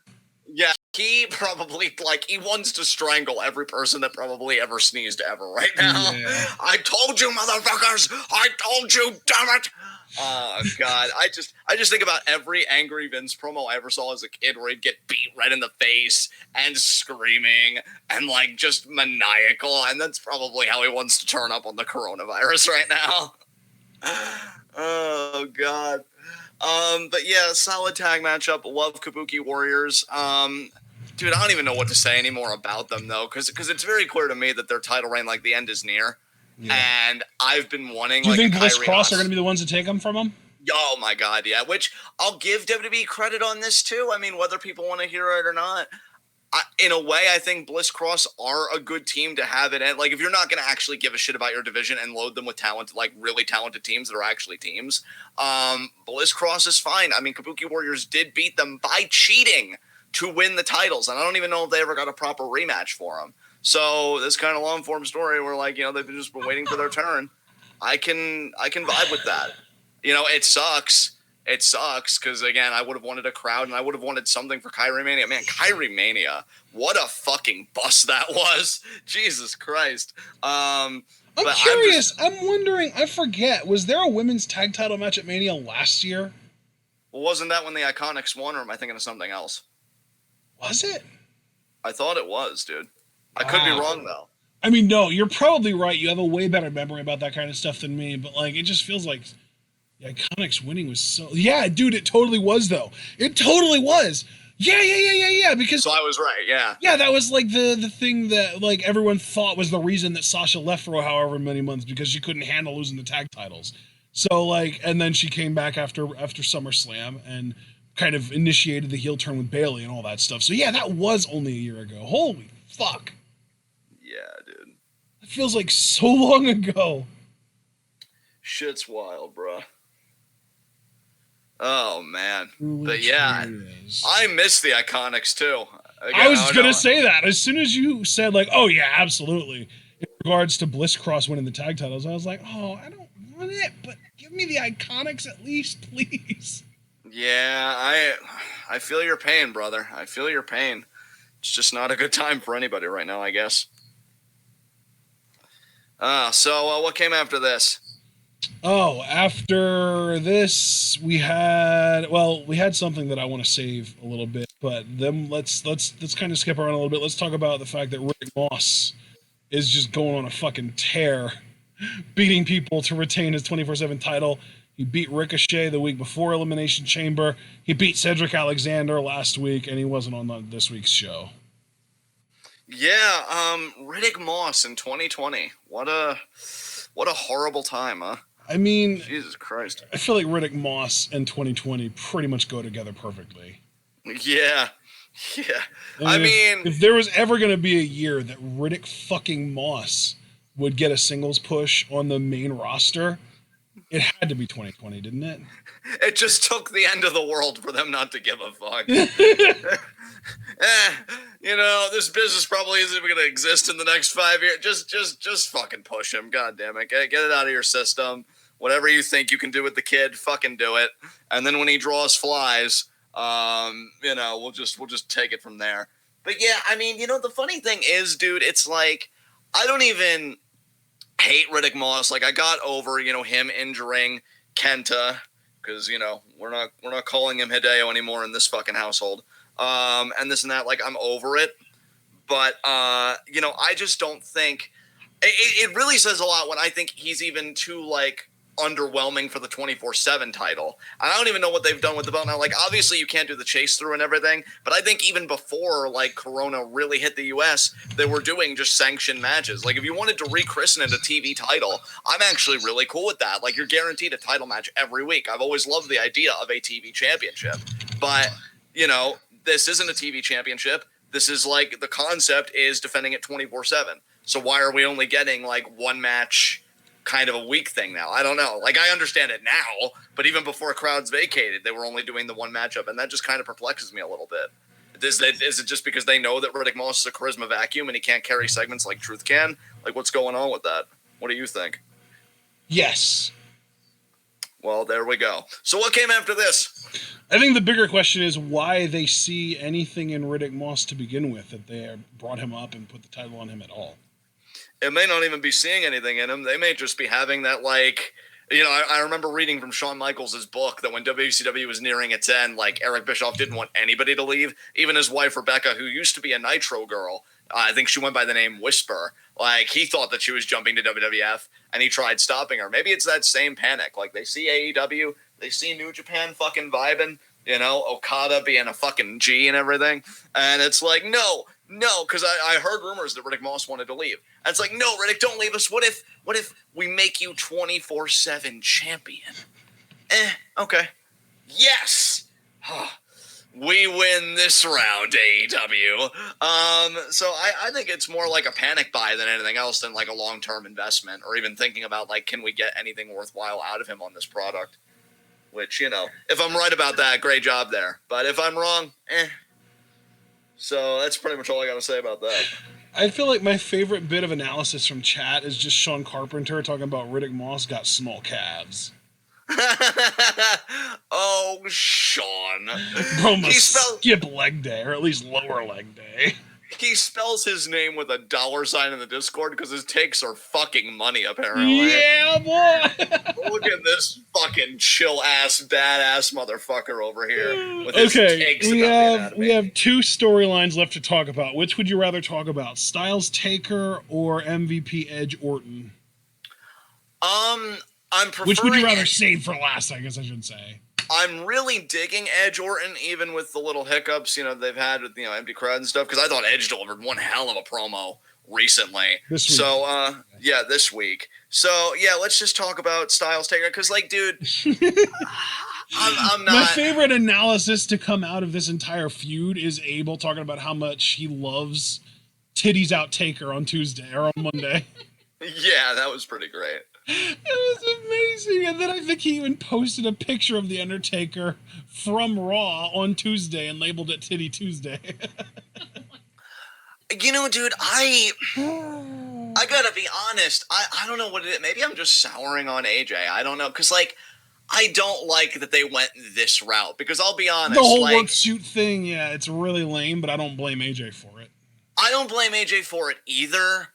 Yeah, he probably, he wants to strangle every person that probably ever sneezed ever right now. Yeah. I told you, motherfuckers! I told you, damn it! Oh, God. I just think about every Angry Vince promo I ever saw as a kid where he'd get beat right in the face and screaming and, just maniacal. And that's probably how he wants to turn up on the coronavirus right now. Oh, God. But yeah, solid tag matchup. Love Kabuki Warriors. Dude, I don't even know what to say anymore about them, though, because it's very clear to me that their title reign, the end is near. Yeah. And I've been wanting. Do you think Bliss Cross are going to be the ones to take them from them? Oh my God, yeah. Which I'll give WWE credit on this too. I mean, whether people want to hear it or not, in a way, I think Bliss Cross are a good team to have it in. If you're not going to actually give a shit about your division and load them with talent, really talented teams that are actually teams, Bliss Cross is fine. I mean, Kabuki Warriors did beat them by cheating to win the titles, and I don't even know if they ever got a proper rematch for them. So this kind of long form story where they've just been waiting for their turn. I can vibe with that. It sucks. It sucks because, again, I would have wanted a crowd and I would have wanted something for Kyrie Mania. Man, Kyrie Mania, what a fucking bust that was. Jesus Christ. I'm curious. I'm wondering, I forget, was there a women's tag title match at Mania last year? Well, wasn't that when the Iconics won, or am I thinking of something else? Was it? I thought it was, dude. I could be wrong, though. I mean, no, you're probably right. You have a way better memory about that kind of stuff than me, but, it just feels like the Iconics winning was so... Yeah, dude, it totally was, though. It totally was. Yeah, because... So I was right, yeah. Yeah, that was, the thing that, everyone thought was the reason that Sasha left for however many months, because she couldn't handle losing the tag titles. So, and then she came back after SummerSlam and kind of initiated the heel turn with Bayley and all that stuff. So, yeah, that was only a year ago. Holy fuck. Yeah, dude. It feels like so long ago. Shit's wild, bro. Oh, man. But yeah, I miss the Iconics, too. Again, I was going to say that. As soon as you said, oh, yeah, absolutely. In regards to Bliss Cross winning the tag titles, I was like, oh, I don't want it, but give me the Iconics at least, please. Yeah, I feel your pain, brother. I feel your pain. It's just not a good time for anybody right now, I guess. So what came after this? Oh, after this, we had something that I want to save a little bit, but then let's kind of skip around a little bit. Let's talk about the fact that Rick Moss is just going on a fucking tear, beating people to retain his 24/7 title. He beat Ricochet the week before Elimination Chamber. He beat Cedric Alexander last week, and he wasn't on this week's show. Yeah, Riddick Moss in 2020. What a horrible time, huh? I mean, Jesus Christ. I feel like Riddick Moss and 2020 pretty much go together perfectly. Yeah. I mean, if there was ever going to be a year that Riddick fucking Moss would get a singles push on the main roster, it had to be 2020, didn't it? It just took the end of the world for them not to give a fuck. This business probably isn't going to exist in the next 5 years. Just fucking push him. God damn it. Get it out of your system. Whatever you think you can do with the kid, fucking do it. And then when he draws flies, we'll just take it from there. But yeah, I mean, the funny thing is, dude, it's I don't even hate Riddick Moss. I got over, him injuring Kenta, because, we're not calling him Hideo anymore in this fucking household. And this and that, I'm over it. But, I just don't think it really says a lot when I think he's even too, underwhelming for the 24/7 title. I don't even know what they've done with the belt now. Like, obviously you can't do the chase through and everything, but I think even before like Corona really hit the US, they were doing just sanctioned matches. Like, if you wanted to rechristen it a TV title, I'm actually really cool with that. Like, you're guaranteed a title match every week. I've always loved the idea of a TV championship, but you know, this isn't a TV championship. This is like, the concept is defending it 24/7. So why are we only getting like one match kind of a week thing now? I don't know. Like, I understand it now, but even before crowds vacated, they were only doing the one matchup, and that just kind of perplexes me a little bit. Is it just because they know that Riddick Moss is a charisma vacuum and he can't carry segments like Truth can? Like, what's going on with that? What do you think? Yes. Well, there we go. So what came after this? I think the bigger question is why they see anything in Riddick Moss to begin with, that they brought him up and put the title on him at all. It may not even be seeing anything in him. They may just be having that, like, you know, I remember reading from Shawn Michaels' book that when WCW was nearing its end, like, Eric Bischoff didn't want anybody to leave. Even his wife, Rebecca, who used to be a Nitro girl, I think she went by the name Whisper. Like, he thought that she was jumping to WWF, and he tried stopping her. Maybe it's that same panic. Like, they see AEW, they see New Japan fucking vibing, you know, Okada being a fucking G and everything. And it's like, no, because I heard rumors that Riddick Moss wanted to leave. And it's like, no, Riddick, don't leave us. What if we make you 24/7 champion? Okay. Yes! We win this round, AEW. So I think it's more like a panic buy than anything else, than like a long-term investment, or even thinking about, like, can we get anything worthwhile out of him on this product? Which, you know, if I'm right about that, great job there. But if I'm wrong, So that's pretty much all I got to say about that. I feel like my favorite bit of analysis from chat is just Sean Carpenter talking about Riddick Moss got small calves. Oh, Sean. Bro must skip leg day, or at least lower leg day. He spells his name with a $ in the Discord because his takes are fucking money, apparently. Yeah, boy! Look at this fucking chill-ass, badass motherfucker over here with his takes we about have two storylines left to talk about. Which would you rather talk about? Styles Taker or MVP Edge Orton? I'm preferring... Which would you rather save for last, I guess I should say. I'm really digging Edge Orton, even with the little hiccups, you know, they've had with, you know, empty crowd and stuff, because I thought Edge delivered one hell of a promo recently. This week. So, yeah, this week. So, yeah, let's just talk about Styles Taker, because, like, dude, I'm not... My favorite analysis to come out of this entire feud is Abel talking about how much he loves Titties Out Taker on Tuesday, or on Monday. Yeah, that was pretty great. It was amazing. And then I think he even posted a picture of The Undertaker from Raw on Tuesday and labeled it Titty Tuesday. You know, dude, I gotta be honest. I don't know what it is. Maybe I'm just souring on AJ. I don't know. Because, like, I don't like that they went this route. Because I'll be honest. The whole like, work suit thing, yeah, it's really lame, but I don't blame AJ for it. I don't blame AJ for it either.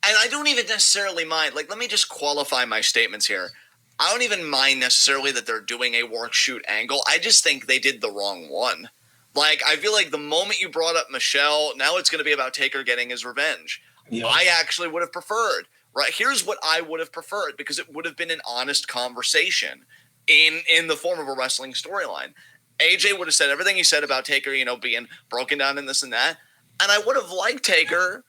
And I don't even necessarily mind. Like, let me just qualify my statements here. I don't even mind necessarily that they're doing a work shoot angle. I just think they did the wrong one. Like, I feel like the moment you brought up Michelle, now it's going to be about Taker getting his revenge. Yep. I actually would have preferred, right? Here's what I would have preferred, because it would have been an honest conversation in the form of a wrestling storyline. AJ would have said everything he said about Taker, you know, being broken down in this and that. And I would have liked Taker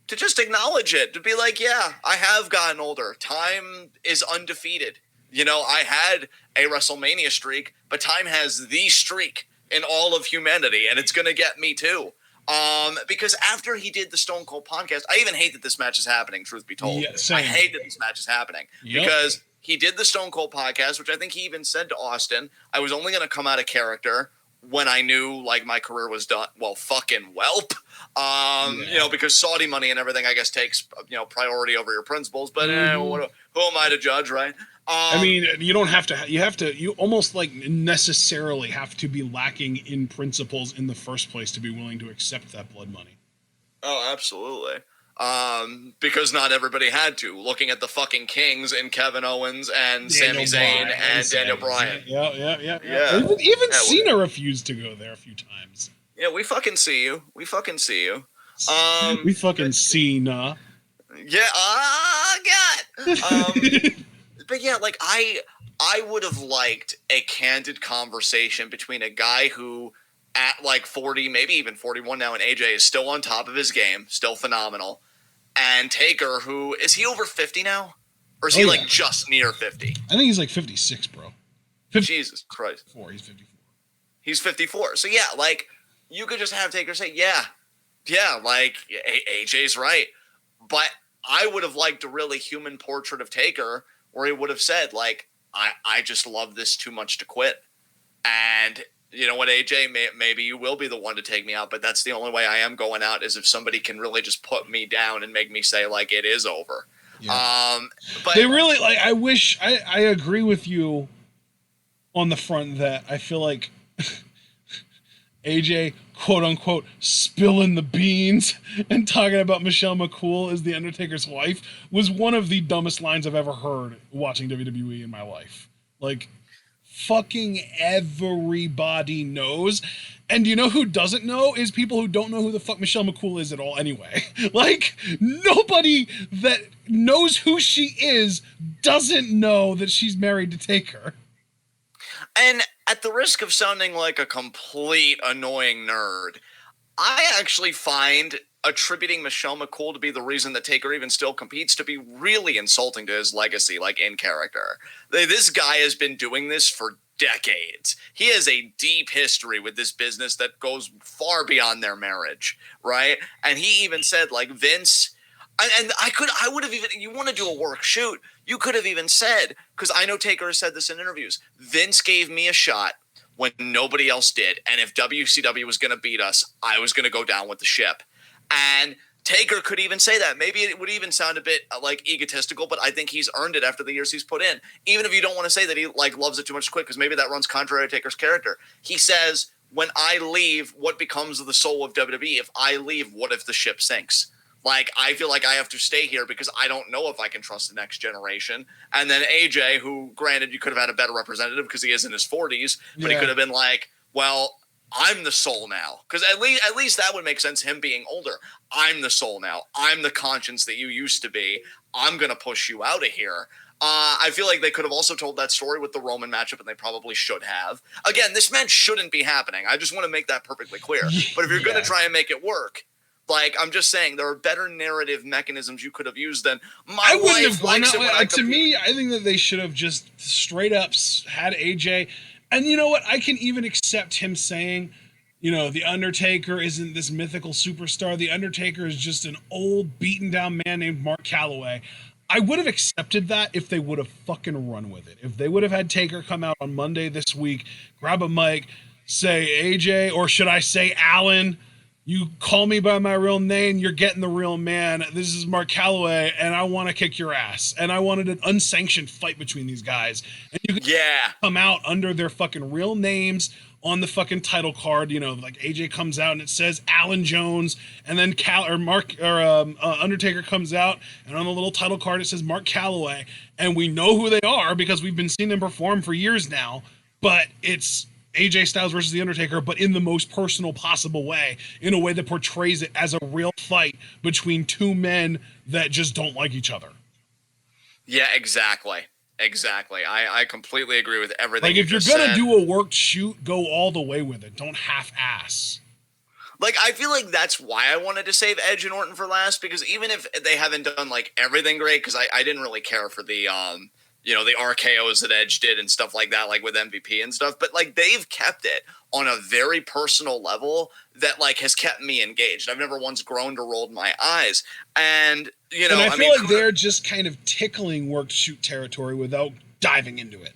to just acknowledge it, to be like, yeah, I have gotten older. Time is undefeated. You know, I had a WrestleMania streak, but time has the streak in all of humanity, and it's going to get me too. Because after he did the Stone Cold podcast, I even hate that this match is happening, truth be told. Yeah, I hate that this match is happening. Yep. Because he did the Stone Cold podcast, which I think he even said to Austin, I was only going to come out of character when I knew, like, my career was done. Well, fucking welp. You know, because Saudi money and everything, I guess, takes, you know, priority over your principles. But who am I to judge, right? I mean, you don't have to, you almost, like, necessarily have to be lacking in principles in the first place to be willing to accept that blood money. Oh, absolutely. Because not everybody had to. Looking at the fucking Kings and Kevin Owens and Sami Zayn and Daniel Bryan. Yeah. Even Cena refused to go there a few times. Yeah, we fucking see you. We fucking Cena. Yeah, God. but yeah, like I would have liked a candid conversation between a guy who at like 40, maybe even 41 now, and AJ is still on top of his game, still phenomenal, and Taker, who is he over 50 now? Or is he like just near 50? I think he's like 56, bro. Jesus Christ. He's 54. He's 54. So yeah, like you could just have Taker say, yeah, like AJ's right. But I would have liked a really human portrait of Taker where he would have said, like, I just love this too much to quit. And you know what, AJ, maybe you will be the one to take me out, but that's the only way I am going out is if somebody can really just put me down and make me say, like, it is over. Yeah. But they really, like, I wish, I agree with you on the front that I feel like AJ, quote unquote, spilling the beans and talking about Michelle McCool as the Undertaker's wife was one of the dumbest lines I've ever heard watching WWE in my life. Like, fucking everybody knows. And you know who doesn't know is people who don't know who the fuck Michelle McCool is at all anyway. Like, nobody that knows who she is doesn't know that she's married to Taker. And at the risk of sounding like a complete annoying nerd, I actually find attributing Michelle McCool to be the reason that Taker even still competes to be really insulting to his legacy, like in character. This guy has been doing this for decades. He has a deep history with this business that goes far beyond their marriage, right? And he even said, like, Vince... And I would have even, you want to do a work shoot, you could have even said, because I know Taker has said this in interviews, Vince gave me a shot when nobody else did. And if WCW was going to beat us, I was going to go down with the ship. And Taker could even say that. Maybe it would even sound a bit like egotistical, but I think he's earned it after the years he's put in. Even if you don't want to say that he like loves it too much to quit, because maybe that runs contrary to Taker's character. He says, when I leave, what becomes of the soul of WWE? If I leave, what if the ship sinks? Like, I feel like I have to stay here because I don't know if I can trust the next generation. And then AJ, who, granted, you could have had a better representative because he is in his 40s, but he could have been like, well, I'm the soul now. Because at least that would make sense, him being older. I'm the soul now. I'm the conscience that you used to be. I'm going to push you out of here. I feel like they could have also told that story with the Roman matchup, and they probably should have. Again, this match shouldn't be happening. I just want to make that perfully clear. But if you're going to try and make it work, like, I'm just saying, there are better narrative mechanisms you could have used than I wouldn't have gone that way. To me, I think that they should have just straight up had AJ. And you know what? I can even accept him saying, you know, The Undertaker isn't this mythical superstar. The Undertaker is just an old, beaten down man named Mark Calloway. I would have accepted that if they would have fucking run with it. If they would have had Taker come out on Monday this week, grab a mic, say AJ, or should I say Alan? You call me by my real name, you're getting the real man. This is Mark Calloway, and I want to kick your ass. And I wanted an unsanctioned fight between these guys. And you could come out under their fucking real names on the fucking title card. You know, like AJ comes out and it says Alan Jones, and then Undertaker comes out, and on the little title card it says Mark Calloway. And we know who they are because we've been seeing them perform for years now. But it's AJ Styles versus The Undertaker, but in the most personal possible way, in a way that portrays it as a real fight between two men that just don't like each other. Yeah, exactly. I completely agree with everything. Like, if you're gonna do a worked shoot, go all the way with it. Don't half-ass. Like, I feel like that's why I wanted to save Edge and Orton for last, because even if they haven't done like everything great, because I didn't really care for the you know, the RKOs that Edge did and stuff like that, like with MVP and stuff. But, like, they've kept it on a very personal level that, like, has kept me engaged. I've never once groaned or rolled my eyes. And, you know, and I feel like they're just kind of tickling work shoot territory without diving into it.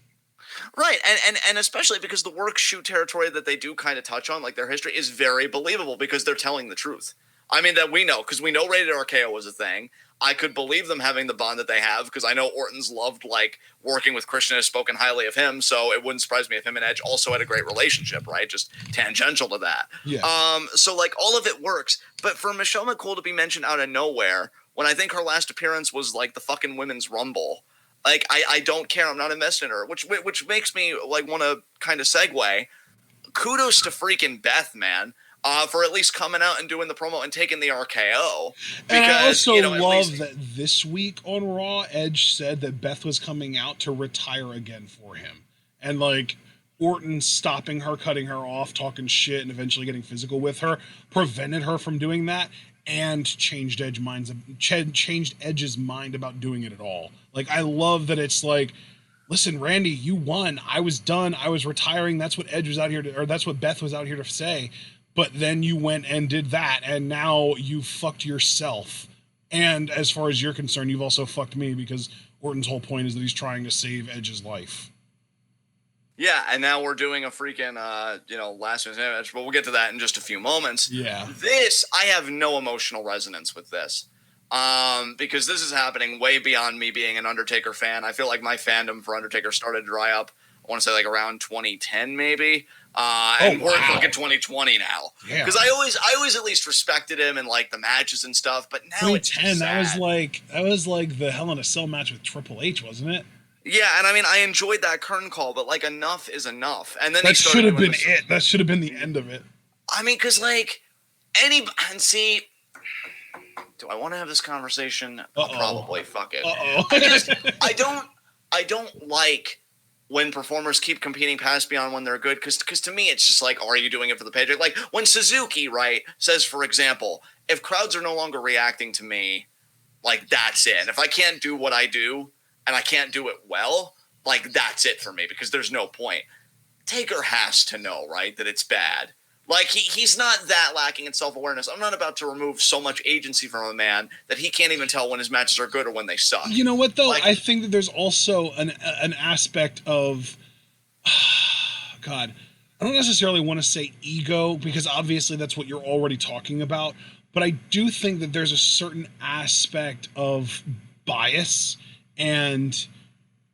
Right. And especially because the work shoot territory that they do kind of touch on, like their history, is very believable because they're telling the truth. I mean, that we know, because we know Rated RKO was a thing. I could believe them having the bond that they have because I know Orton's loved, like, working with Christian, has spoken highly of him, so it wouldn't surprise me if him and Edge also had a great relationship, right? Just tangential to that. Yeah. So, like, all of it works. But for Michelle McCool to be mentioned out of nowhere, when I think her last appearance was, like, the fucking Women's Rumble, like, I don't care. I'm not invested in her, which makes me, like, want to kind of segue. Kudos to freaking Beth, man. for at least coming out and doing the promo and taking the RKO. Because, and I also at love least, that this week on Raw, Edge said that Beth was coming out to retire again for him. And, like, Orton stopping her, cutting her off, talking shit, and eventually getting physical with her prevented her from doing that, and changed Edge's mind about doing it at all. Like, I love that it's like, listen, Randy, you won. I was done. I was retiring. That's what Edge was out here to, or that's what Beth was out here to say. But then you went and did that, and now you fucked yourself. And as far as you're concerned, you've also fucked me, because Orton's whole point is that he's trying to save Edge's life. Yeah, and now we're doing a freaking, last minute match, but we'll get to that in just a few moments. Yeah. This, I have no emotional resonance with this. Because this is happening way beyond me being an Undertaker fan. I feel like my fandom for Undertaker started to dry up, I want to say like around 2010 maybe. And we're looking 2020 now. Because I always at least respected him and like the matches and stuff, but now it's 2010, that was like the Hell in a Cell match with Triple H, wasn't it? Yeah, and I mean, I enjoyed that curtain call, but like enough is enough. And then that should have been it. That should have been the end of it. I mean, because like and see, do I want to have this conversation? Probably. Fuck it. I don't like when performers keep competing past beyond when they're good, because to me it's just like, are you doing it for the paycheck? Like when Suzuki, right, says, for example, if crowds are no longer reacting to me, like that's it. And if I can't do what I do and I can't do it well, like that's it for me, because there's no point. Taker has to know, right, that it's bad. Like, he's not that lacking in self-awareness. I'm not about to remove so much agency from a man that he can't even tell when his matches are good or when they suck. You know what, though? Like, I think that there's also an aspect of, God, I don't necessarily want to say ego, because obviously that's what you're already talking about. But I do think that there's a certain aspect of bias and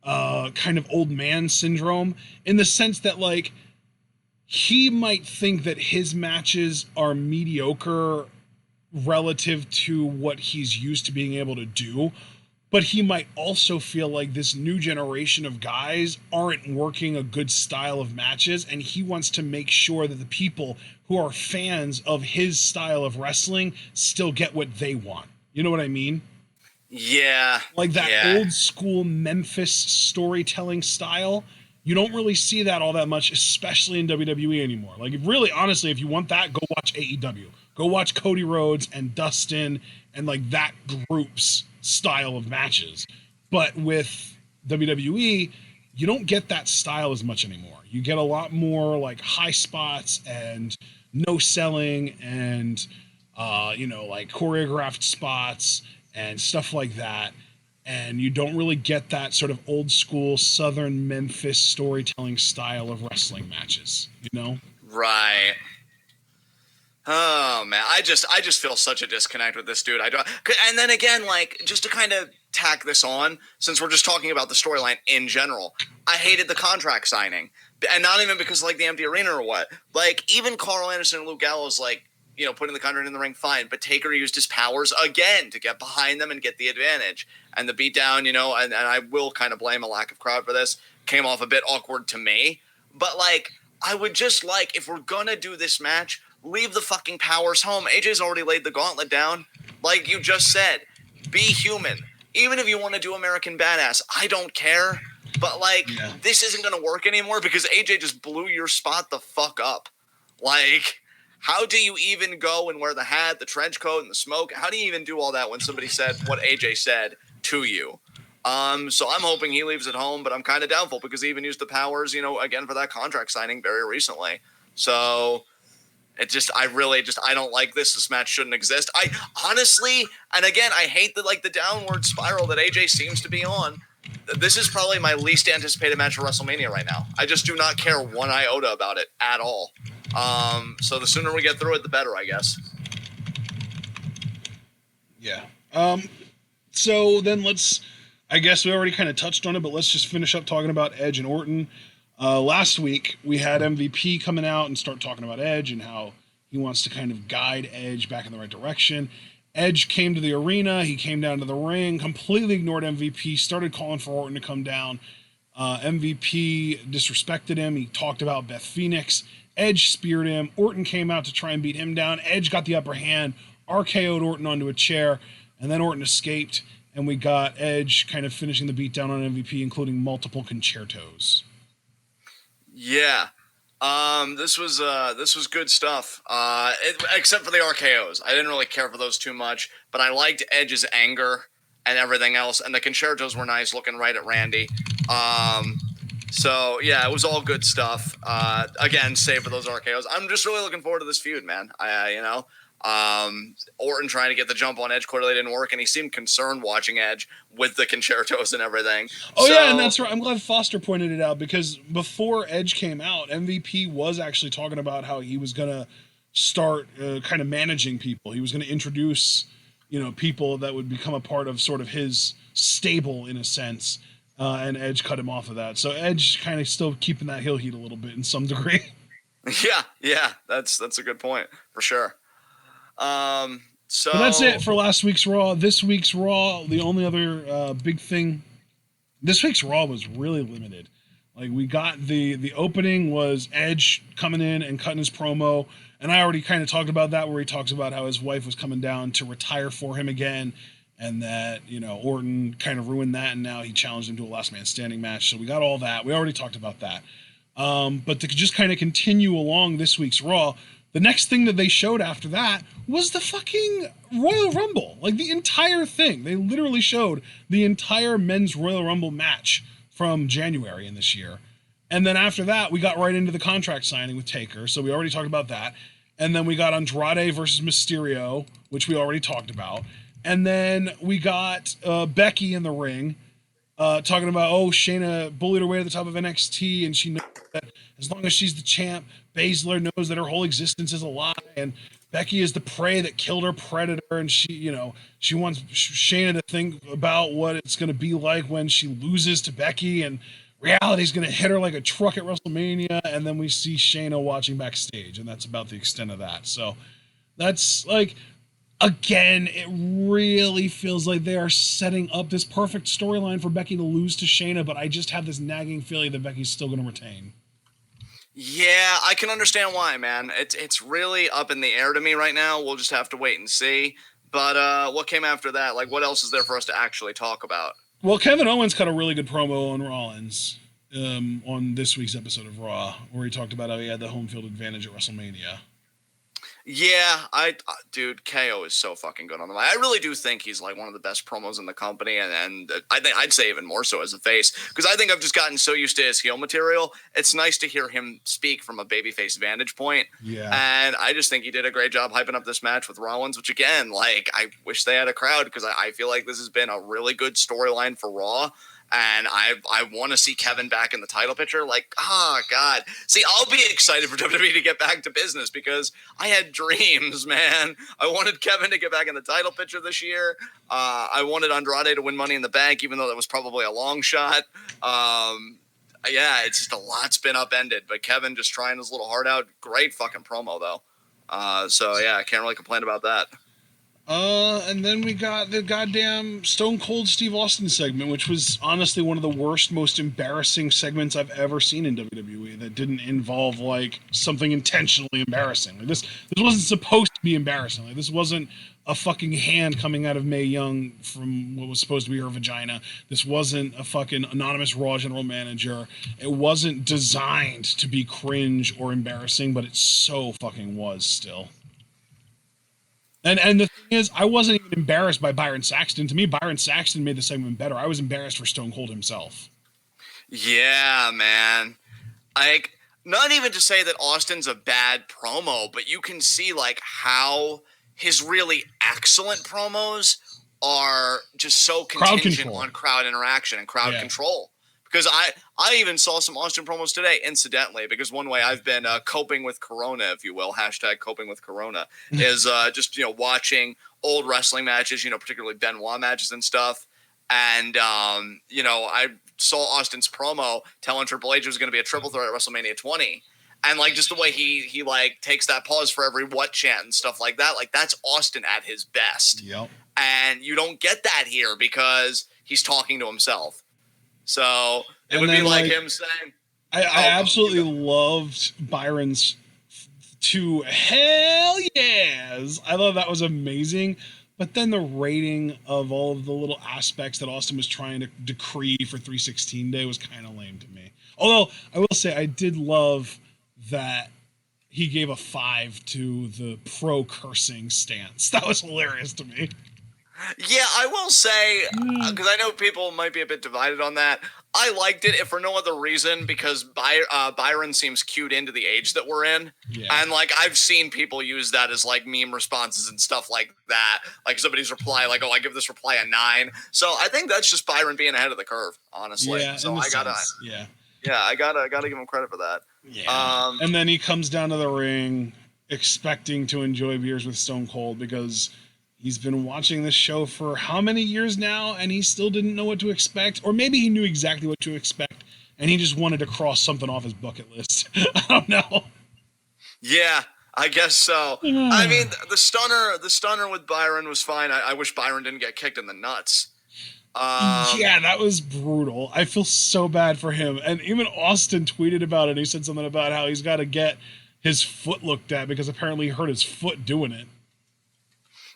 kind of old man syndrome, in the sense that, like, he might think that his matches are mediocre relative to what he's used to being able to do, but he might also feel like this new generation of guys aren't working a good style of matches, and he wants to make sure that the people who are fans of his style of wrestling still get what they want. You know what I mean? Yeah. Like that old school Memphis storytelling style. You don't really see that all that much, especially in WWE anymore. Like, really, honestly, if you want that, go watch AEW. Go watch Cody Rhodes and Dustin and, like, that group's style of matches. But with WWE, you don't get that style as much anymore. You get a lot more, like, high spots and no selling and, like, choreographed spots and stuff like that. And you don't really get that sort of old school Southern Memphis storytelling style of wrestling matches, you know? Right. Oh man, I just feel such a disconnect with this dude. I don't. And then again, like, just to kind of tack this on, since we're just talking about the storyline in general, I hated the contract signing, and not even because like the empty arena or what. Like, even Carl Anderson and Luke Gallows, like, putting the contract in the ring, fine. But Taker used his powers again to get behind them and get the advantage. And the beatdown, and I will kind of blame a lack of crowd for this, came off a bit awkward to me. But, like, I would just like, if we're going to do this match, leave the fucking powers home. AJ's already laid the gauntlet down. Like you just said, be human. Even if you want to do American Badass, I don't care. But, like, this isn't going to work anymore because AJ just blew your spot the fuck up. Like, how do you even go and wear the hat, the trench coat, and the smoke? How do you even do all that when somebody said what AJ said to you? So I'm hoping he leaves it home, but I'm kind of doubtful because he even used the powers, again, for that contract signing very recently. So I don't like this. This match shouldn't exist. I honestly, and again, I hate the downward spiral that AJ seems to be on. This is probably my least anticipated match for WrestleMania right now. I just do not care one iota about it at all. So the sooner we get through it, the better, I guess. Yeah. So then I guess we already kind of touched on it, but let's just finish up talking about Edge and Orton. Last week, we had MVP coming out and start talking about Edge and how he wants to kind of guide Edge back in the right direction. Edge came to the arena. He came down to the ring, completely ignored MVP, started calling for Orton to come down. MVP disrespected him. He talked about Beth Phoenix, Edge speared him. Orton came out to try and beat him down. Edge got the upper hand, RKO'd Orton onto a chair, and then Orton escaped, and we got Edge kind of finishing the beatdown on MVP, including multiple concertos. Yeah. This was good stuff. Except for the RKOs. I didn't really care for those too much, but I liked Edge's anger and everything else, and the concertos were nice, looking right at Randy. So yeah, it was all good stuff. Again, save for those RKOs. I'm just really looking forward to this feud, man. Orton trying to get the jump on Edge clearly didn't work, and he seemed concerned watching Edge with the concertos and everything. Oh, yeah, and that's right. I'm glad Foster pointed it out, because before Edge came out, MVP was actually talking about how he was going to start kind of managing people. He was going to introduce, people that would become a part of sort of his stable in a sense, and Edge cut him off of that. So Edge kind of still keeping that heel heat a little bit in some degree. Yeah, that's a good point for sure. So but that's it for last week's Raw. This week's Raw, the only other big thing, this week's Raw was really limited. Like, we got the opening was Edge coming in and cutting his promo, and I already kind of talked about that, where he talks about how his wife was coming down to retire for him again, and that, Orton kind of ruined that, and now he challenged him to a last man standing match. So we got all that. We already talked about that. But to just kind of continue along this week's Raw, the next thing that they showed after that was the fucking Royal Rumble. Like, the entire thing. They literally showed the entire men's Royal Rumble match from January in this year. And then after that, we got right into the contract signing with Taker. So we already talked about that. And then we got Andrade versus Mysterio, which we already talked about. And then we got Becky in the ring, talking about, Shayna bullied her way to the top of NXT, and she knows that as long as she's the champ, Baszler knows that her whole existence is a lie, and Becky is the prey that killed her predator, and she wants Shayna to think about what it's going to be like when she loses to Becky, and reality's going to hit her like a truck at WrestleMania, and then we see Shayna watching backstage, and that's about the extent of that. So that's like, again, it really feels like they are setting up this perfect storyline for Becky to lose to Shayna, but I just have this nagging feeling that Becky's still going to retain. Yeah, I can understand why, man. It's really up in the air to me right now. We'll just have to wait and see. But what came after that? Like, what else is there for us to actually talk about? Well, Kevin Owens cut a really good promo on Rollins on this week's episode of Raw, where he talked about how he had the home field advantage at WrestleMania. Yeah, dude, KO is so fucking good on the mic. I really do think he's like one of the best promos in the company, and I think I'd say even more so as a face, because I think I've just gotten so used to his heel material. It's nice to hear him speak from a babyface vantage point. Yeah, and I just think he did a great job hyping up this match with Rollins, which again, like, I wish they had a crowd, because I feel like this has been a really good storyline for Raw. And I want to see Kevin back in the title picture. Like, God. See, I'll be excited for WWE to get back to business, because I had dreams, man. I wanted Kevin to get back in the title picture this year. I wanted Andrade to win Money in the Bank, even though that was probably a long shot. Yeah, it's just a lot's been upended. But Kevin just trying his little heart out. Great fucking promo, though. So, yeah, I can't really complain about that. And then we got the goddamn Stone Cold Steve Austin segment, which was honestly one of the worst, most embarrassing segments I've ever seen in WWE that didn't involve, like, something intentionally embarrassing. Like, this wasn't supposed to be embarrassing. Like, this wasn't a fucking hand coming out of Mae Young from what was supposed to be her vagina. This wasn't a fucking anonymous Raw general manager. It wasn't designed to be cringe or embarrassing, but it so fucking was still. And the thing is, I wasn't even embarrassed by Byron Saxton. To me, Byron Saxton made the segment better. I was embarrassed for Stone Cold himself. Yeah, man. Like, not even to say that Austin's a bad promo, but you can see, like, how his really excellent promos are just so contingent on crowd interaction and crowd control. Because I even saw some Austin promos today, incidentally, because one way I've been coping with Corona, if you will, hashtag coping with Corona, is just, watching old wrestling matches, particularly Benoit matches and stuff. And, I saw Austin's promo telling Triple H it was going to be a triple threat at WrestleMania 20. And, like, just the way he like, takes that pause for every what chant and stuff like that, like, that's Austin at his best. Yep. And you don't get that here because he's talking to himself. So it would be like him saying, I absolutely loved Byron's to hell yes. I thought that was amazing. But then the rating of all of the little aspects that Austin was trying to decree for 316 Day was kind of lame to me. Although, I will say, I did love that he gave a 5 to the pro-cursing stance. That was hilarious to me. Yeah, I will say, because I know people might be a bit divided on that, I liked it, if for no other reason, because Byron seems cued into the age that we're in. Yeah. And, like, I've seen people use that as, like, meme responses and stuff like that. Like, somebody's reply, like, oh, I give this reply a 9. So I think that's just Byron being ahead of the curve, honestly. Yeah, so I gotta, yeah. Yeah, I gotta give him credit for that. Yeah. And then he comes down to the ring expecting to enjoy beers with Stone Cold because he's been watching this show for how many years now, and he still didn't know what to expect. Or maybe he knew exactly what to expect, and he just wanted to cross something off his bucket list. I don't know. Yeah, I guess so. I mean, the stunner with Byron was fine. I wish Byron didn't get kicked in the nuts. Yeah, that was brutal. I feel so bad for him. And even Austin tweeted about it. He said something about how he's got to get his foot looked at because apparently he hurt his foot doing it.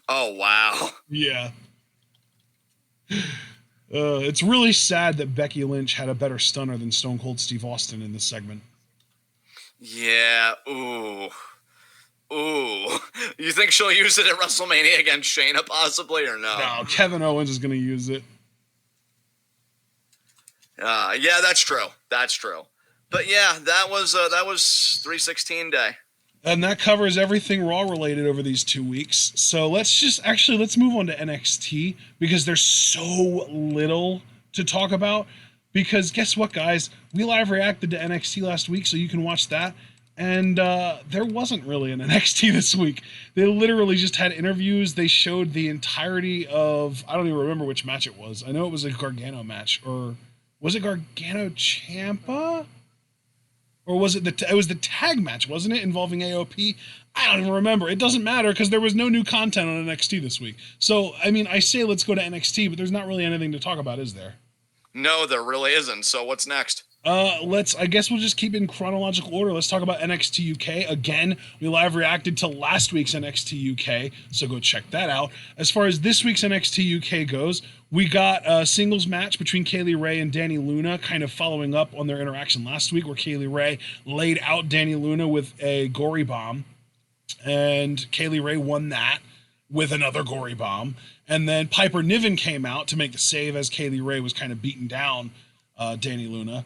Oh, wow. Yeah. It's really sad that Becky Lynch had a better stunner than Stone Cold Steve Austin in this segment. Yeah. Ooh. You think she'll use it at WrestleMania against Shayna possibly or no? No, Kevin Owens is going to use it. Yeah, that's true. But yeah, that was 316 Day. And that covers everything Raw related over these 2 weeks. So let's move on to NXT because there's so little to talk about. Because guess what, guys? We live reacted to NXT last week, so you can watch that. And there wasn't really an NXT this week. They literally just had interviews. They showed the entirety of, I don't even remember which match it was. I know it was a Gargano match. Or was it Gargano Ciampa? Or was it it was the tag match, wasn't it, involving AOP? I don't even remember. It doesn't matter because there was no new content on NXT this week. So, I mean, I say let's go to NXT, but there's not really anything to talk about, is there? No, there really isn't. So what's next? I guess we'll just keep in chronological order. Let's talk about NXT UK. Again, we live reacted to last week's NXT UK, so go check that out. As far as this week's NXT UK goes, we got a singles match between Kaylee Ray and Dani Luna, kind of following up on their interaction last week, where Kaylee Ray laid out Dani Luna with a gory bomb, and Kaylee Ray won that with another gory bomb. And then Piper Niven came out to make the save as Kaylee Ray was kind of beating down Dani Luna.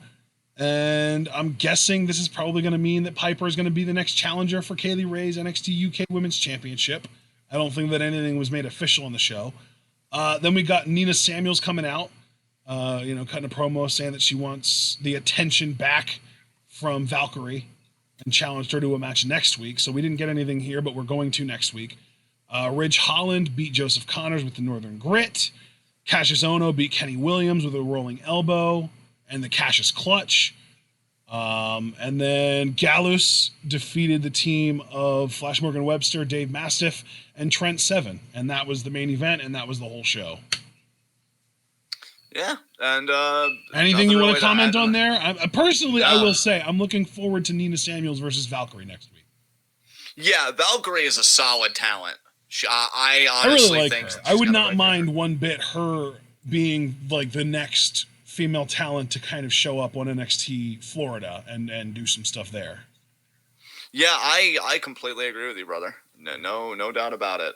And I'm guessing this is probably going to mean that Piper is going to be the next challenger for Kaylee Ray's NXT UK Women's Championship. I don't think that anything was made official on the show. Then we got Nina Samuels coming out, cutting a promo saying that she wants the attention back from Valkyrie and challenged her to a match next week. So we didn't get anything here, but we're going to next week. Ridge Holland beat Joseph Connors with the Northern Grit. Cassius Ohno beat Kenny Williams with a rolling elbow and the Cassius Clutch. And then Gallus defeated the team of Flash Morgan Webster, Dave Mastiff, and Trent Seven. And that was the main event, and that was the whole show. Yeah, and anything you want to comment on there? Personally, I will say I'm looking forward to Nina Samuels versus Valkyrie next week. Yeah, Valkyrie is a solid talent. I honestly really think her. I would not mind one bit her being like the next female talent to kind of show up on NXT Florida and do some stuff there. Yeah, I completely agree with you, brother. No doubt about it.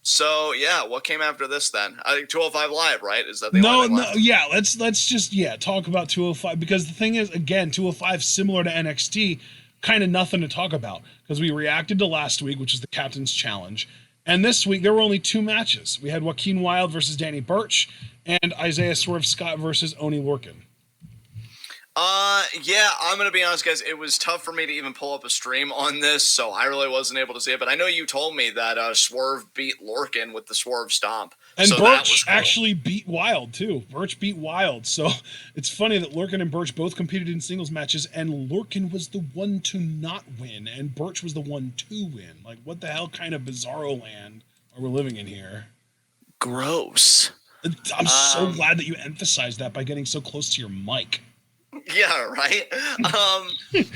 So yeah, what came after this then? I think 205 Live, right? Is that the only thing left? Yeah, let's just talk about 205 because the thing is, again, 205 similar to NXT, kind of nothing to talk about because we reacted to last week, which is the Captain's Challenge, and this week there were only 2 matches. We had Joaquin Wilde versus Danny Burch and Isaiah Swerve Scott versus Oney Lorcan. Yeah, I'm going to be honest, guys. It was tough for me to even pull up a stream on this, so I really wasn't able to see it. But I know you told me that Swerve beat Lorcan with the Swerve Stomp. And so Burch actually beat Wilde, too. Burch beat Wilde. So it's funny that Lorcan and Burch both competed in singles matches, and Lorcan was the one to not win, and Burch was the one to win. Like, what the hell kind of bizarro land are we living in here? Gross. I'm so glad that you emphasized that by getting so close to your mic. Yeah, right.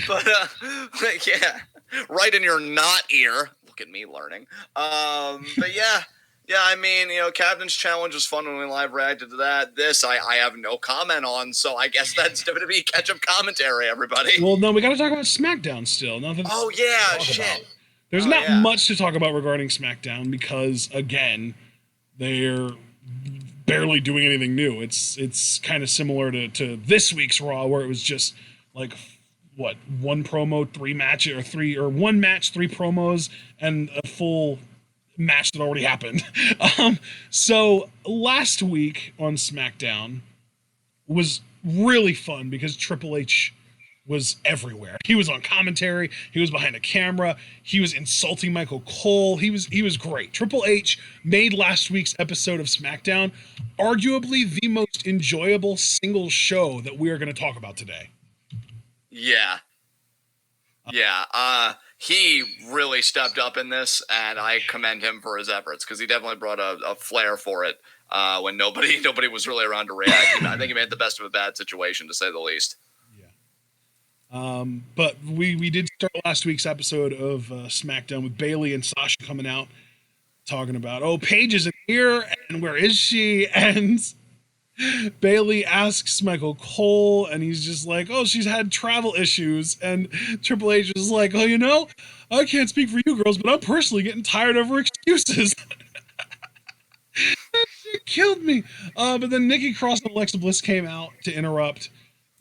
But yeah. right in your not ear. Look at me learning. But yeah. Yeah, I mean, Captain's Challenge was fun when we live reacted to that. This, I have no comment on, so I guess that's WWE catch-up commentary, everybody. Well, no, we got to talk about SmackDown still. Nothing. Oh, yeah, shit. There's not much to talk about regarding SmackDown because, again, they're barely doing anything new. It's kind of similar to this week's Raw, where it was just like one promo, one match, three promos, and a full match that already happened. So last week on SmackDown was really fun because Triple H was everywhere. He was on commentary, he was behind a camera, he was insulting Michael Cole. He was great. Triple H made last week's episode of SmackDown arguably the most enjoyable single show that we are going to talk about today. Yeah. He really stepped up in this, and I commend him for his efforts because he definitely brought a flair for it when nobody was really around to react. I think he made the best of a bad situation, to say the least. Yeah. But we did start last week's episode of SmackDown with Bayley and Sasha coming out talking about, Paige isn't here, and where is she? And Bayley asks Michael Cole, and he's just like, she's had travel issues. And Triple H is like, I can't speak for you girls, but I'm personally getting tired of her excuses. That shit killed me. But then Nikki Cross and Alexa Bliss came out to interrupt.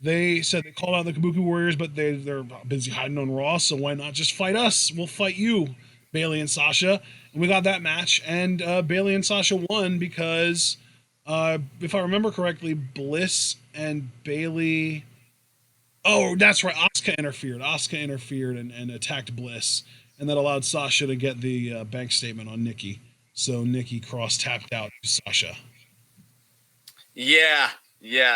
They said they called out the Kabuki Warriors, but they're busy hiding on Raw, so why not just fight us? We'll fight you, Bayley and Sasha. And we got that match, and Bayley and Sasha won because... if I remember correctly, Bliss and Bayley... Oh, that's right. Asuka interfered and attacked Bliss. And that allowed Sasha to get the bank statement on Nikki. So Nikki Cross tapped out to Sasha. Yeah.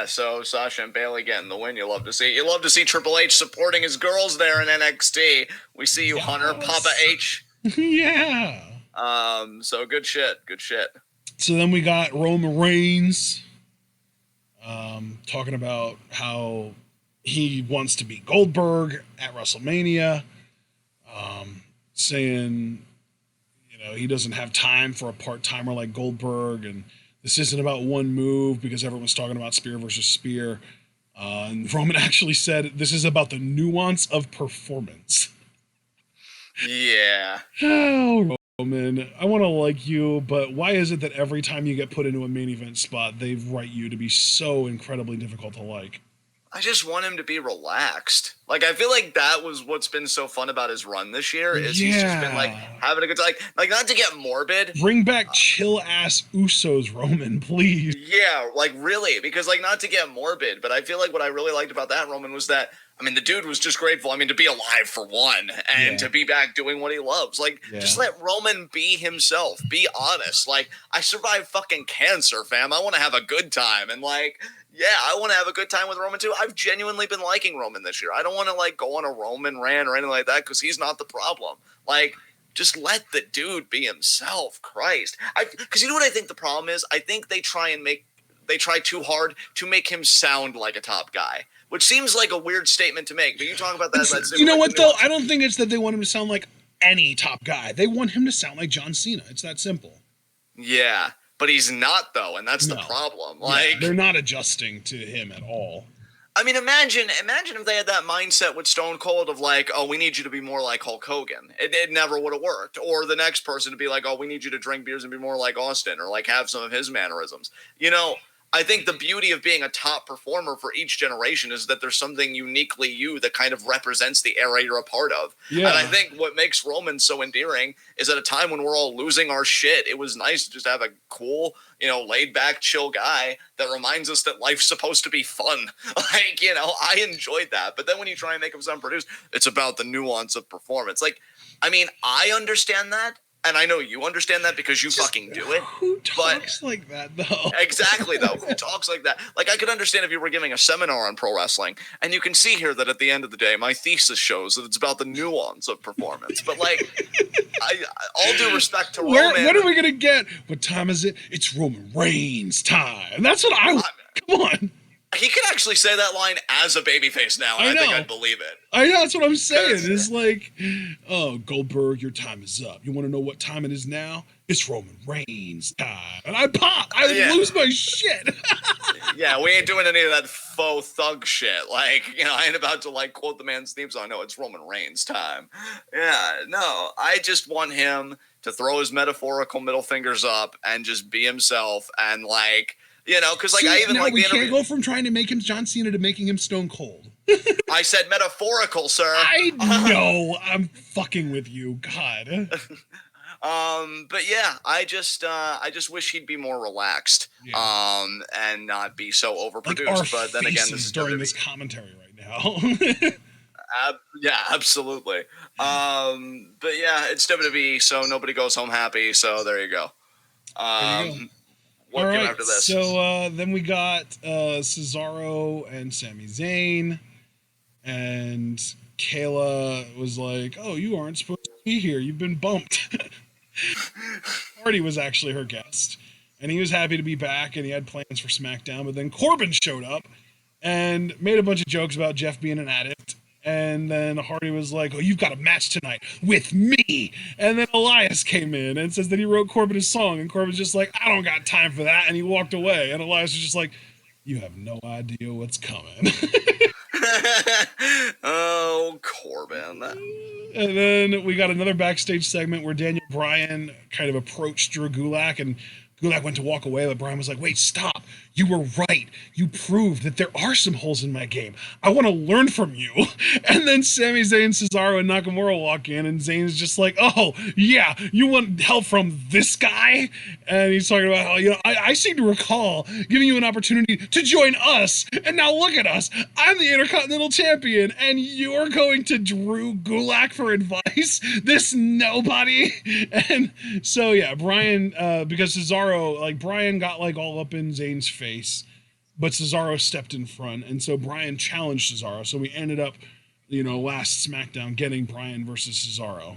So Sasha and Bayley getting the win. You love to see Triple H supporting his girls there in NXT. We see you, Hunter, Papa H. Yeah. So good shit. So then we got Roman Reigns talking about how he wants to beat Goldberg at WrestleMania, saying, he doesn't have time for a part-timer like Goldberg, and this isn't about one move because everyone's talking about spear versus spear. And Roman actually said this is about the nuance of performance. Yeah. Oh, Roman, I want to like you, but why is it that every time you get put into a main event spot, they write you to be so incredibly difficult to like? I just want him to be relaxed. Like, I feel like that was what's been so fun about his run this year is he's just been like having a good time. Like not to get morbid. Bring back chill ass Usos, Roman, please. Yeah, like really, because like not to get morbid, but I feel like what I really liked about that Roman was that the dude was just grateful. To be alive for one, and to be back doing what he loves. Like, just let Roman be himself. Be honest. Like, I survived fucking cancer, fam. I want to have a good time, and like. Yeah, I want to have a good time with Roman too. I've genuinely been liking Roman this year. I don't want to like go on a Roman rant or anything like that because he's not the problem. Like, just let the dude be himself. Christ, because you know what I think the problem is? I think they try too hard to make him sound like a top guy, which seems like a weird statement to make. But you talk about that. You know what though? I don't think it's that they want him to sound like any top guy. They want him to sound like John Cena. It's that simple. Yeah. But he's not, though, and that's the problem. Like they're not adjusting to him at all. Imagine if they had that mindset with Stone Cold of like, we need you to be more like Hulk Hogan. It never would have worked. Or the next person to be like, we need you to drink beers and be more like Austin, or like have some of his mannerisms. I think the beauty of being a top performer for each generation is that there's something uniquely you that kind of represents the era you're a part of. Yeah. And I think what makes Roman so endearing is at a time when we're all losing our shit, it was nice to just have a cool, laid back, chill guy that reminds us that life's supposed to be fun. Like, I enjoyed that. But then when you try and make him sound produced, it's about the nuance of performance. Like, I understand that. And I know you understand that because you fucking do it. Who talks like that, though? Exactly, though. Who talks like that? Like, I could understand if you were giving a seminar on pro wrestling, and you can see here that at the end of the day, my thesis shows that it's about the nuance of performance. But, like, all due respect to Roman. What are we going to get? What time is it? It's Roman Reigns time. That's what I want. Come on. He can actually say that line as a babyface now, and I think I'd believe it. I know, that's what I'm saying. It's like, oh, Goldberg, your time is up. You want to know what time it is now? It's Roman Reigns time. And I pop. I lose my shit. Yeah, we ain't doing any of that faux thug shit. Like, I ain't about to, like, quote the man's theme song. No, it's Roman Reigns time. Yeah, no, I just want him to throw his metaphorical middle fingers up and just be himself and, like, because, like, I even like we can't go from trying to make him John Cena to making him Stone Cold. I said metaphorical, sir. I know. I'm fucking with you. God. But yeah, I just wish he'd be more relaxed, and not be so overproduced. Like but then again, this is during this commentary right now. Yeah, absolutely. But yeah, it's WWE, so nobody goes home happy. So there you go. What came after this? So then we got Cesaro and Sami Zayn, and Kayla was like, "Oh, you aren't supposed to be here. You've been bumped." Hardy was actually her guest, and he was happy to be back, and he had plans for SmackDown. But then Corbin showed up and made a bunch of jokes about Jeff being an addict. And then Hardy was like, "Oh, you've got a match tonight with me." And then Elias came in and says that he wrote Corbin a song, and Corbin's just like, "I don't got time for that," and he walked away. And Elias was just like, "You have no idea what's coming." Oh, Corbin. And then we got another backstage segment where Daniel Bryan kind of approached Drew Gulak, and Gulak went to walk away, but Bryan was like, "Wait, stop. You were right. You proved that there are some holes in my game. I want to learn from you." And then Sami Zayn, Cesaro, and Nakamura walk in, and Zayn's just like, "Oh, yeah, you want help from this guy?" And he's talking about how, I seem to recall giving you an opportunity to join us, and now look at us. I'm the Intercontinental Champion, and you're going to Drew Gulak for advice? This nobody? And so, yeah, Bryan, because Cesaro, like, Bryan got, like, all up in Zayn's face, but Cesaro stepped in front, and so Bryan challenged Cesaro. So we ended up, last SmackDown getting Bryan versus Cesaro.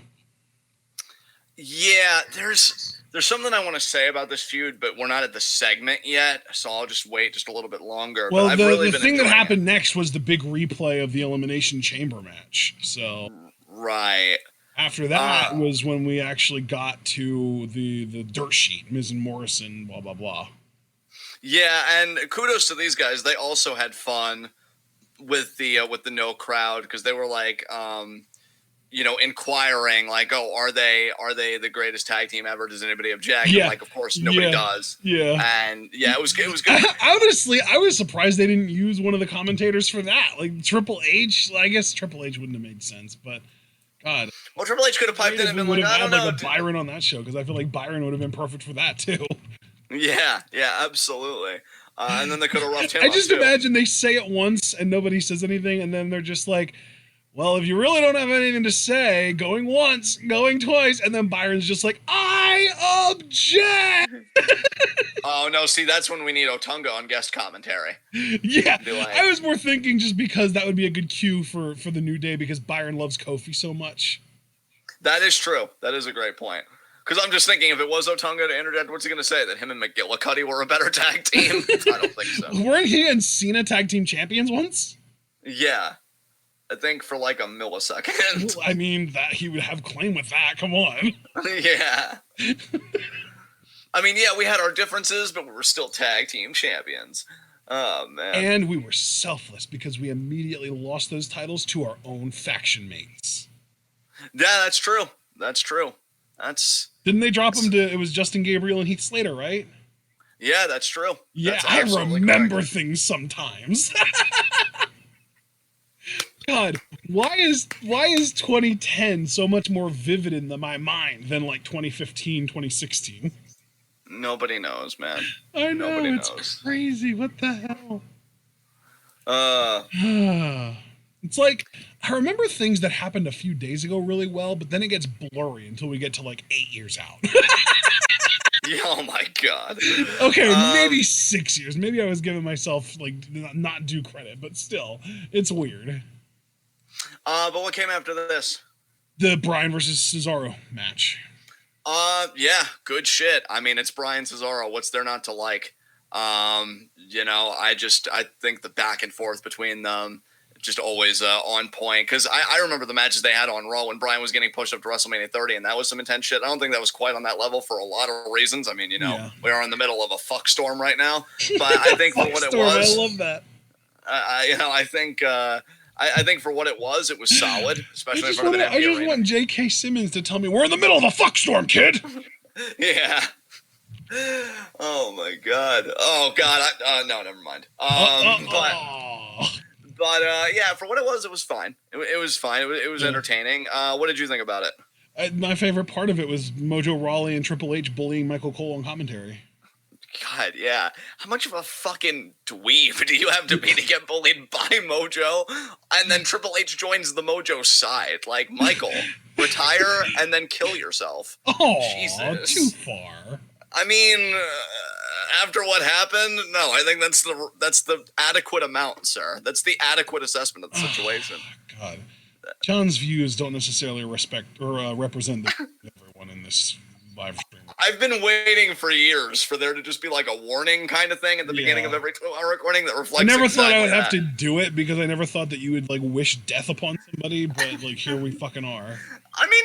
Yeah, there's something I want to say about this feud, but we're not at the segment yet, so I'll just wait just a little bit longer. Well, the thing that happened next was the big replay of the Elimination Chamber match. So right after that was when we actually got to the dirt sheet, Miz and Morrison, blah blah blah. Yeah, and kudos to these guys. They also had fun with the no crowd, because they were like, inquiring, like, "Oh, are they the greatest tag team ever? Does anybody object?" Yeah. And like, of course, nobody does. Yeah. And yeah, it was good. Honestly, I was surprised they didn't use one of the commentators for that. Like Triple H. I guess Triple H wouldn't have made sense, but God. Well, Triple H could have piped in and been like, "I don't know." Like a Byron on that show, because I feel like Byron would have been perfect for that too. Yeah, absolutely. And then they could have roughed him I just imagine they say it once and nobody says anything, and then they're just like, "Well, if you really don't have anything to say, going once, going twice," and then Byron's just like, "I object." Oh no, see, that's when we need Otunga on guest commentary. Yeah, like, I was more thinking just because that would be a good cue for the New Day, because Byron loves Kofi so much. That is true. That is a great point. Because I'm just thinking, if it was Otunga to interject, what's he going to say? That him and McGillicuddy were a better tag team? I don't think so. Weren't he and Cena tag team champions once? Yeah. I think for like a millisecond. I mean, that he would have claim with that. Come on. Yeah. I mean, yeah, we had our differences, but we were still tag team champions. Oh, man. And we were selfless, because we immediately lost those titles to our own faction mates. Yeah, that's true. Didn't they drop him to, it was Justin Gabriel and Heath Slater, right? Yeah, that's true. Yeah, I remember things sometimes. God, why is 2010 so much more vivid in my mind than like 2015, 2016? Nobody knows, man. I know, nobody knows. Crazy. What the hell? It's like, I remember things that happened a few days ago really well, but then it gets blurry until we get to like 8 years out. Oh my God. Okay, maybe 6 years. Maybe I was giving myself like not due credit, but still, it's weird. But what came after this? The Bryan versus Cesaro match. Yeah, good shit. I mean, it's Bryan Cesaro. What's there not to like? You know, I think the back and forth between them just always on point, because I remember the matches they had on Raw when Bryan was getting pushed up to WrestleMania 30, and that was some intense shit. I don't think that was quite on that level for a lot of reasons. I mean, you know, we are in the middle of a fuck storm right now, but I think for what it was, I love that. I think for what it was solid, especially for the I just want J.K. Simmons to tell me we're in the middle of a fuck storm, kid. Yeah. Oh my god. Oh god. No, never mind. But yeah, for what it was fine. It was fine. It was entertaining. What did you think about it? My favorite part of it was Mojo Rawley and Triple H bullying Michael Cole on commentary. God, yeah. How much of a fucking dweeb do you have to be to get bullied by Mojo? And then Triple H joins the Mojo side. Like, Michael, retire and then kill yourself. Oh, Jesus. Too far. I mean, after what happened, no, I think that's the adequate amount, sir. That's the adequate assessment of the situation. God. John's views don't necessarily respect or represent everyone in this live stream. I've been waiting for years for there to just be like a warning kind of thing at the beginning of every 2-hour recording that reflects. I never thought I would have to do it, because I never thought that you would like wish death upon somebody, but like here we fucking are. I mean,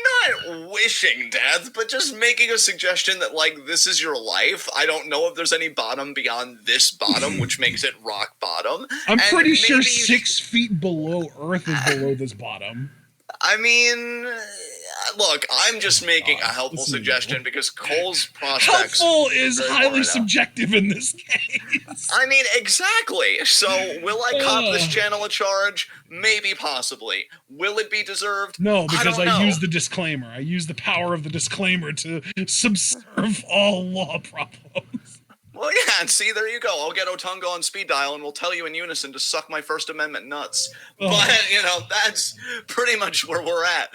not wishing death, but just making a suggestion that, like, this is your life. I don't know if there's any bottom beyond this bottom, which makes it rock bottom. I'm pretty sure 6 feet below Earth is below this bottom. I mean, look, I'm just making a helpful suggestion because Cole's prospects... Helpful is highly subjective in this case. I mean, exactly. So, will I cop this channel a charge? Maybe, possibly. Will it be deserved? No, because I use the disclaimer. I use the power of the disclaimer to subserve all law problems. Well, yeah, see, there you go. I'll get Otunga on speed dial, and we'll tell you in unison to suck my First Amendment nuts. Oh. But, you know, that's pretty much where we're at.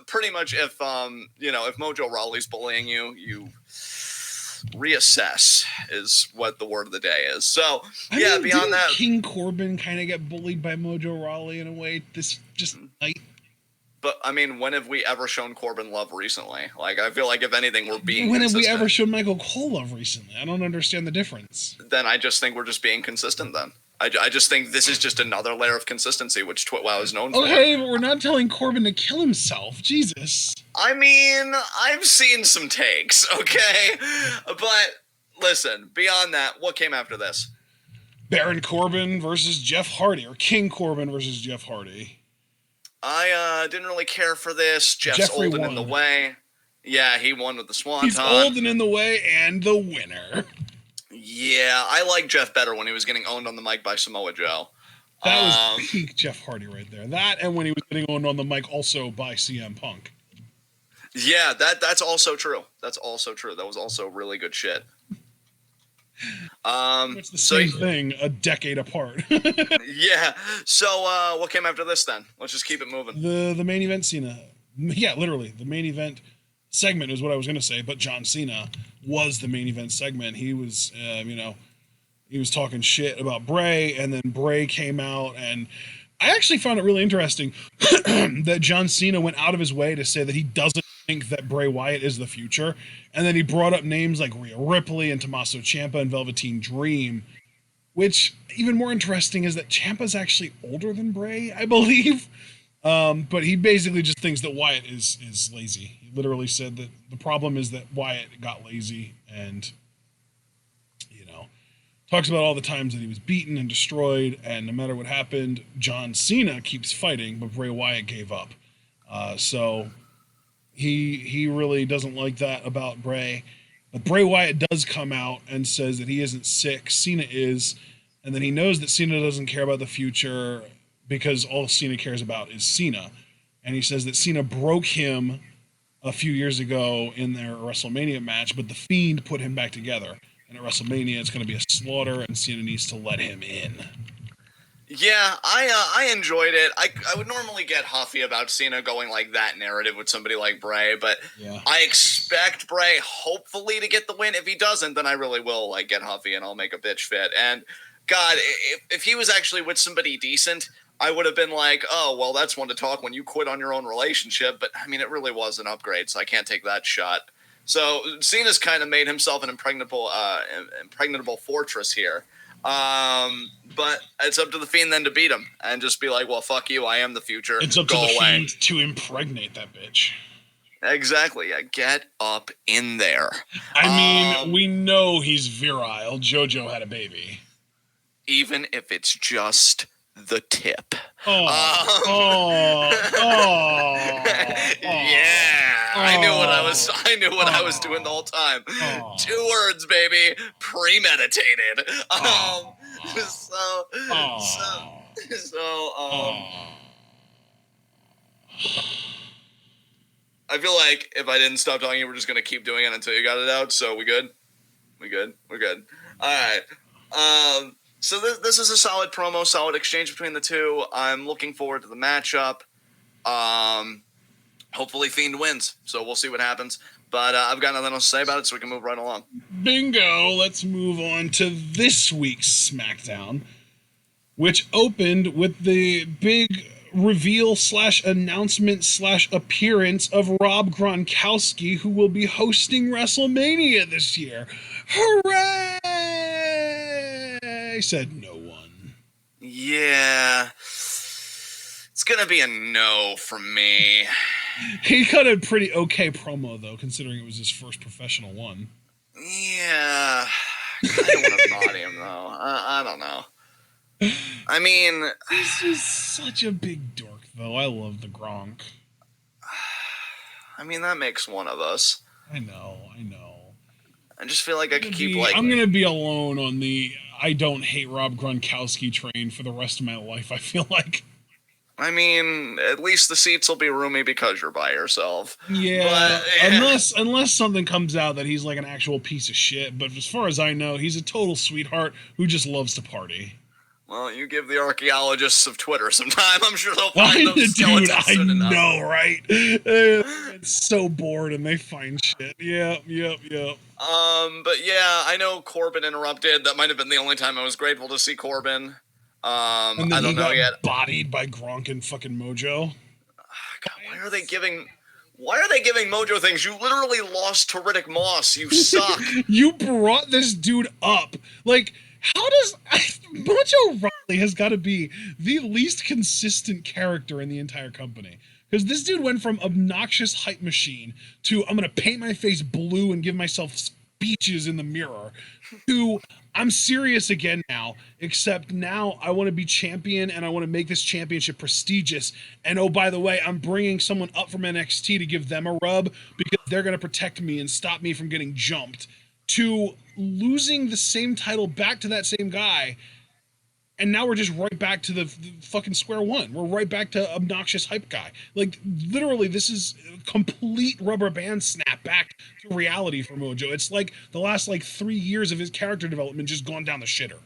Pretty much if Mojo Rawley's bullying you, you reassess is what the word of the day is. So, yeah, beyond that... King Corbin kind of get bullied by Mojo Rawley in a way this just night. But, I mean, when have we ever shown Corbin love recently? Like, I feel like, if anything, we're being When consistent. have we ever shown Michael Cole love recently? I don't understand the difference. Then I just think we're just being consistent then. I just think this is just another layer of consistency, which TWitWoW is known for. Okay, but we're not telling Corbin to kill himself. Jesus. I mean, I've seen some takes, okay? But, listen, beyond that, what came after this? Baron Corbin versus Jeff Hardy, or King Corbin versus Jeff Hardy. I didn't really care for this. Jeff's old and in the way. Yeah, he won with the Swanton. He's old and in the way, and the winner. Yeah, I like Jeff better when he was getting owned on the mic by Samoa Joe. That was peak Jeff Hardy right there. That, and when he was getting owned on the mic also by CM Punk. Yeah, that's also true. That's also true. That was also really good shit. It's the same thing, a decade apart. Yeah. So, what came after this then? Let's just keep it moving. The main event Cena. Yeah, literally. The main event segment is what I was going to say, but John Cena was the main event segment. He was, he was talking shit about Bray, and then Bray came out, and I actually found it really interesting that John Cena went out of his way to say that he doesn't think that Bray Wyatt is the future, and then he brought up names like Rhea Ripley and Tommaso Ciampa and Velveteen Dream, which, even more interesting, is that Ciampa's actually older than Bray, I believe. But he basically just thinks that Wyatt is lazy. He literally said that the problem is that Wyatt got lazy, and, talks about all the times that he was beaten and destroyed, and no matter what happened, John Cena keeps fighting, but Bray Wyatt gave up. So he really doesn't like that about Bray. But Bray Wyatt does come out and says that he isn't sick, Cena is, and then he knows that Cena doesn't care about the future because all Cena cares about is Cena. And he says that Cena broke him a few years ago in their WrestleMania match, but The Fiend put him back together. And at WrestleMania, it's going to be a slaughter, and Cena needs to let him in. Yeah, I enjoyed it. I would normally get huffy about Cena going like that narrative with somebody like Bray, but yeah. I expect Bray hopefully to get the win. If he doesn't, then I really will get huffy and I'll make a bitch fit. And God, if he was actually with somebody decent, I would have been like, oh, well, that's one to talk when you quit on your own relationship. But I mean, it really was an upgrade, so I can't take that shot. So Cena's kind of made himself an impregnable fortress here. But it's up to the Fiend then to beat him and just be like, well, fuck you. I am the future. It's up to the Fiend to impregnate that bitch. Exactly. Yeah, get up in there. I mean, we know he's virile. JoJo had a baby. Even if it's just the tip. Yeah. I knew what I was doing the whole time. 2 words, baby. Premeditated. I feel like if I didn't stop talking, we're just gonna keep doing it until you got it out. So we good? We're good. All right. So this is a solid promo, solid exchange between the two. I'm looking forward to the matchup. Hopefully Fiend wins, so we'll see what happens. But I've got nothing else to say about it, so we can move right along. Bingo! Let's move on to this week's SmackDown, which opened with the big reveal / announcement / appearance of Rob Gronkowski, who will be hosting WrestleMania this year. Hooray! Said no one. Yeah. It's going to be a no from me. He cut a pretty okay promo, though, considering it was his first professional one. Yeah. I kind of want to body him, though. I don't know. I mean... He's just such a big dork, though. I love the Gronk. I mean, that makes one of us. I know. I just feel like I could keep, like... I'm going to be alone on the I don't hate Rob Gronkowski train for the rest of my life, I feel like. I mean, at least the seats will be roomy because you're by yourself. Yeah, but, unless something comes out that he's like an actual piece of shit. But as far as I know, he's a total sweetheart who just loves to party. Well, you give the archaeologists of Twitter some time. I'm sure they'll find those skeletons soon enough. I know, right? It's so bored and they find shit. Yep. But yeah, I know Corbin interrupted. That might have been the only time I was grateful to see Corbin. And then I don't know yet. Bodied by Gronk and fucking Mojo. God, why are they giving Mojo things? You literally lost to Riddick Moss. You suck. You brought this dude up. Like, how does Mojo Rawley has got to be the least consistent character in the entire company? Because this dude went from obnoxious hype machine to I'm gonna paint my face blue and give myself speeches in the mirror to I'm serious again now, except now I want to be champion and I want to make this championship prestigious. And oh, by the way, I'm bringing someone up from NXT to give them a rub because they're going to protect me and stop me from getting jumped. To losing the same title back to that same guy. And now we're just right back to the fucking square one. We're right back to obnoxious hype guy. Like, literally, this is a complete rubber band snap back to reality for Mojo. It's like the last, 3 years of his character development just gone down the shitter.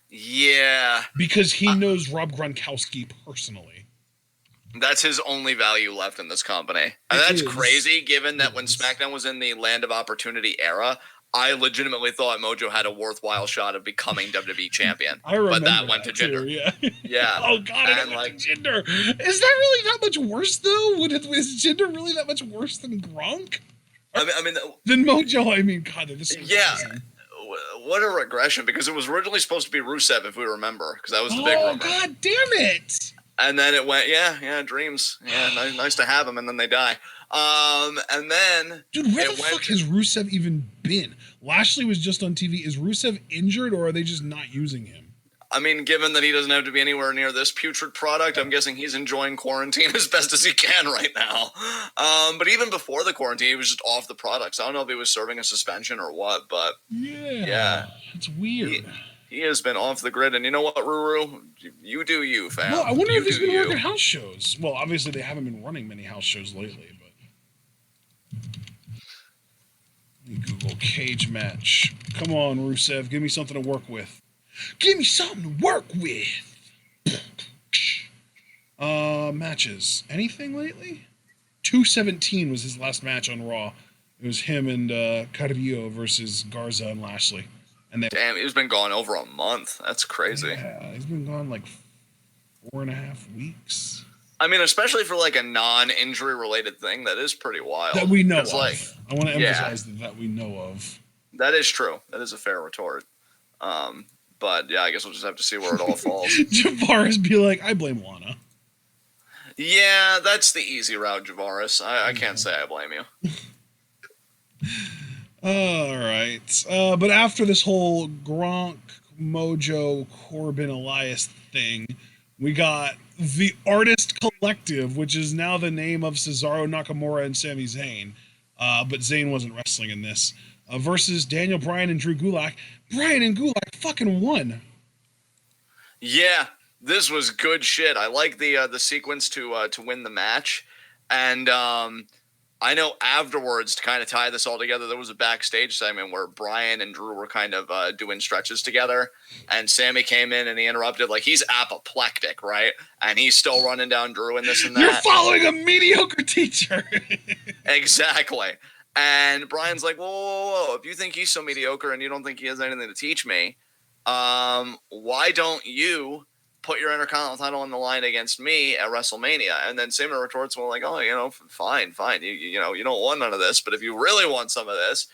Yeah. Because he knows Rob Gronkowski personally. That's his only value left in this company. And that's crazy, given that when SmackDown was in the Land of Opportunity era, I legitimately thought Mojo had a worthwhile shot of becoming WWE champion. I remember but that went to Jinder. Yeah. Oh, God, it went to Jinder. Is that really that much worse, though? Is Jinder really that much worse than Gronk? Than Mojo? I mean, God, this is amazing. What a regression, because it was originally supposed to be Rusev, if we remember, because that was the big rumor. Oh, God damn it! And then it went, dreams. Yeah, nice to have them, and then they die. And then... Dude, where the fuck has Rusev even been? Lashley was just on TV. Is Rusev injured, or are they just not using him? I mean, given that he doesn't have to be anywhere near this putrid product, I'm guessing he's enjoying quarantine as best as he can right now. But even before the quarantine, he was just off the products. I don't know if he was serving a suspension or what, but... Yeah. It's weird. He has been off the grid, and you know what, Ruru? You do you, fam. Well, I wonder if he's been working house shows. Well, obviously they haven't been running many house shows lately, but... Google cage match. Come on, Rusev. Give me something to work with. Give me something to work with. Matches. Anything lately? 217 was his last match on Raw. It was him and Carrillo versus Garza and Lashley. And damn, he's been gone over a month. That's crazy. Yeah, he's been gone 4.5 weeks. I mean, especially for like a non-injury related thing, that is pretty wild. That we know of. Like, I want to emphasize that we know of. That is true. That is a fair retort. But yeah, I guess we'll just have to see where it all falls. Javaris be like, I blame Lana. Yeah, that's the easy route, Javaris. I can't say I blame you. All right. But after this whole Gronk, Mojo, Corbin, Elias thing, we got the Artist Collective, which is now the name of Cesaro, Nakamura, and Sami Zayn. But Zayn wasn't wrestling in this. Versus Daniel Bryan and Drew Gulak. Bryan and Gulak fucking won. Yeah, this was good shit. I like the sequence to win the match, and I know afterwards, to kind of tie this all together, there was a backstage segment where Bryan and Drew were kind of doing stretches together, and Sammy came in and he interrupted. Like, he's apoplectic, right? And he's still running down Drew and this and that. You're following a mediocre teacher. Exactly. And Bryan's like, whoa. If you think he's so mediocre and you don't think he has anything to teach me, why don't you put your Intercontinental title on the line against me at WrestleMania? And then Sammy retorts, well, like, oh, fine. You don't want none of this, but if you really want some of this,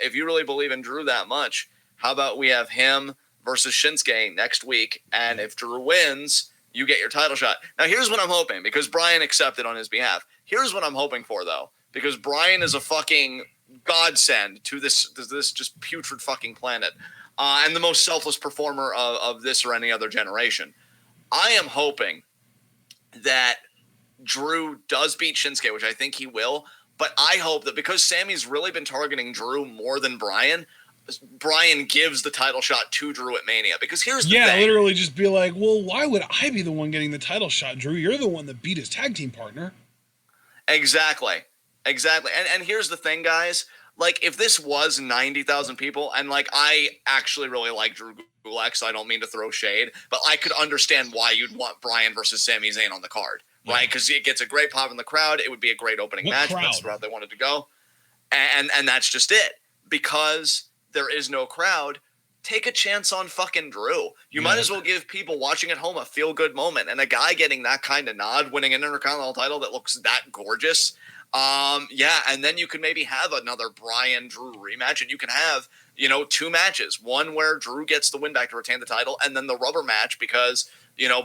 if you really believe in Drew that much, how about we have him versus Shinsuke next week? And if Drew wins, you get your title shot. Now, here's what I'm hoping, because Bryan accepted on his behalf. Here's what I'm hoping for, though, because Bryan is a fucking godsend to this just putrid fucking planet. And the most selfless performer of this or any other generation. I am hoping that Drew does beat Shinsuke, which I think he will. But I hope that because Sammy's really been targeting Drew more than Bryan gives the title shot to Drew at Mania. Because here's the thing. Yeah, literally just be like, well, why would I be the one getting the title shot, Drew? You're the one that beat his tag team partner. Exactly. And here's the thing, guys. Like, if this was 90,000 people, and, like, I actually really like Drew Gulak, so I don't mean to throw shade, but I could understand why you'd want Bryan versus Sami Zayn on the card, right? Because it gets a great pop in the crowd. It would be a great opening match. That's the route they wanted to go. And that's just it. Because there is no crowd, take a chance on fucking Drew. You might as well give people watching at home a feel-good moment. And a guy getting that kind of nod, winning an Intercontinental title that looks that gorgeous, and then you can maybe have another Bryan-Drew rematch, and you can have, two matches. One where Drew gets the win back to retain the title, and then the rubber match because,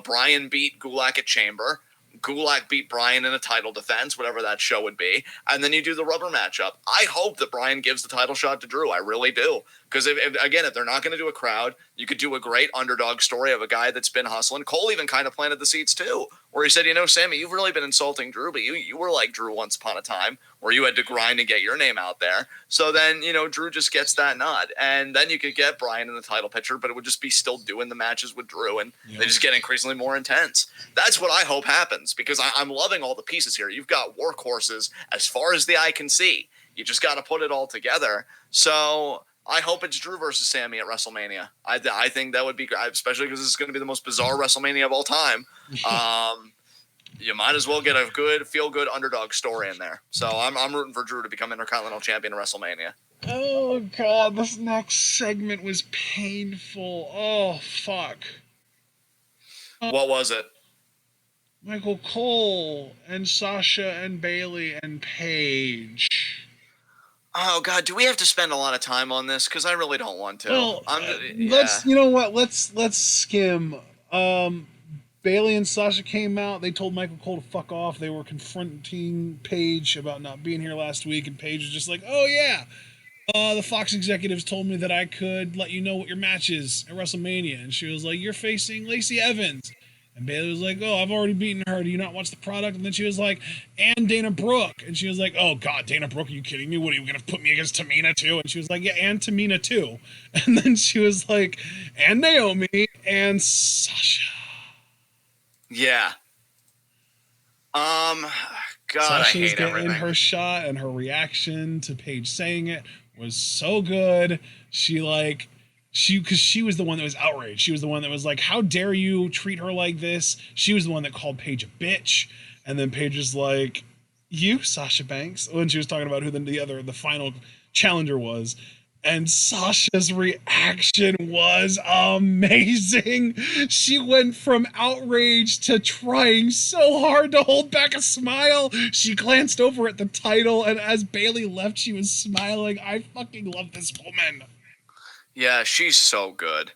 Bryan beat Gulak at Chamber. Gulak beat Bryan in a title defense, whatever that show would be, and then you do the rubber matchup. I hope that Bryan gives the title shot to Drew. I really do. Because, if they're not going to do a crowd, you could do a great underdog story of a guy that's been hustling. Cole even kind of planted the seeds, too, where he said, Sammy, you've really been insulting Drew, but you were like Drew once upon a time, where you had to grind and get your name out there. So then, Drew just gets that nod. And then you could get Bryan in the title picture, but it would just be still doing the matches with Drew, and they just get increasingly more intense. That's what I hope happens, because I'm loving all the pieces here. You've got workhorses as far as the eye can see. You just got to put it all together. So I hope it's Drew versus Sammy at WrestleMania. I think that would be great, especially because this is going to be the most bizarre WrestleMania of all time. You might as well get a good, feel-good underdog story in there. So I'm rooting for Drew to become Intercontinental Champion at WrestleMania. Oh, God, this next segment was painful. Oh, fuck. What was it? Michael Cole and Sasha and Bayley and Paige. Oh, God, do we have to spend a lot of time on this? Because I really don't want to. Well, let's, you know what? Let's skim. Bayley and Sasha came out. They told Michael Cole to fuck off. They were confronting Paige about not being here last week, and Paige was just like, oh, yeah. The Fox executives told me that I could let you know what your match is at WrestleMania. And she was like, you're facing Lacey Evans. And Bayley was like, oh, I've already beaten her. Do you not watch the product? And then she was like, and Dana Brooke. And she was like, oh, God, Dana Brooke, are you kidding me? What, are you going to put me against Tamina, too? And she was like, yeah, and Tamina, too. And then she was like, and Naomi and Sasha. Yeah. God, Sasha's I hate getting everything. her shot, and her reaction to Paige saying it was so good. Because she was the one that was outraged. She was the one that was like, how dare you treat her like this? She was the one that called Paige a bitch. And then Paige was like, you, Sasha Banks, when she was talking about who the final challenger was. And Sasha's reaction was amazing. She went from outrage to trying so hard to hold back a smile. She glanced over at the title, and as Bayley left, she was smiling. I fucking love this woman. Yeah, she's so good.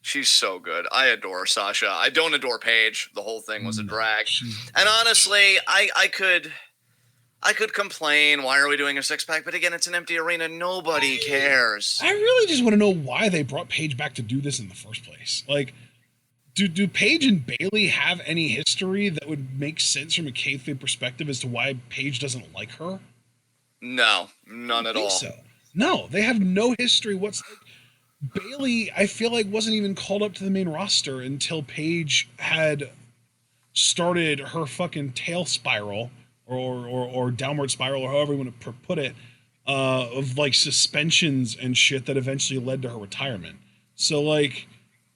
She's so good. I adore Sasha. I don't adore Paige. The whole thing was a drag. And honestly, I could complain, why are we doing a six-pack? But again, it's an empty arena. Nobody cares. I really just want to know why they brought Paige back to do this in the first place. Like, do Paige and Bayley have any history that would make sense from a kayfabe perspective as to why Paige doesn't like her? No, none at all. So. No, they have no history whatsoever. Bayley, I feel like, wasn't even called up to the main roster until Paige had started her fucking tail spiral or downward spiral, or however you want to put it, of like suspensions and shit that eventually led to her retirement. So like,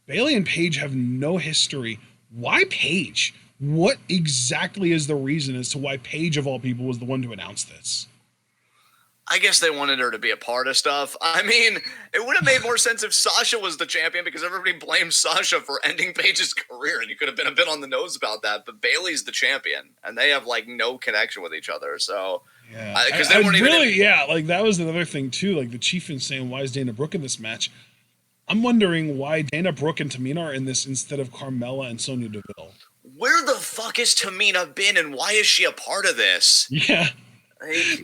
Bayley and Paige have no history. Why Paige? What exactly is the reason as to why Paige, of all people, was the one to announce this? I guess they wanted her to be a part of stuff. I mean, it would have made more sense if Sasha was the champion, because everybody blames Sasha for ending Paige's career, and you could have been a bit on the nose about that. But Bayley's the champion, and they have like no connection with each other. So, yeah, because they weren't really, yeah, like that was another thing too. Like the Chief is saying, why is Dana Brooke in this match? I'm wondering why Dana Brooke and Tamina are in this instead of Carmella and Sonya Deville. Where the fuck has Tamina been, and why is she a part of this? Yeah.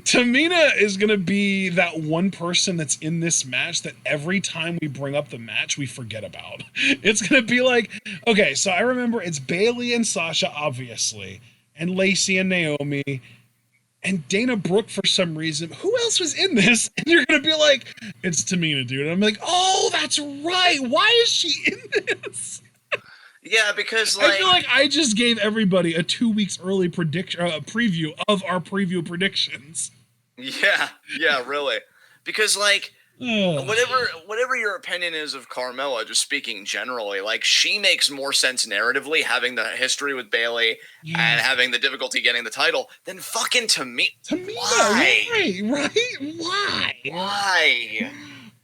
Tamina is going to be that one person that's in this match that every time we bring up the match, we forget about. It's going to be like, okay, so I remember it's Bayley and Sasha, obviously, and Lacey and Naomi, and Dana Brooke for some reason. Who else was in this? And you're going to be like, it's Tamina, dude. And I'm like, oh, that's right. Why is she in this? Yeah, because like, I feel like I just gave everybody a 2 weeks early preview of our preview predictions. Yeah, really. Because like, whatever your opinion is of Carmella, just speaking generally, like she makes more sense narratively having the history with Bayley and having the difficulty getting the title than fucking Tamina. Why? Right? Why?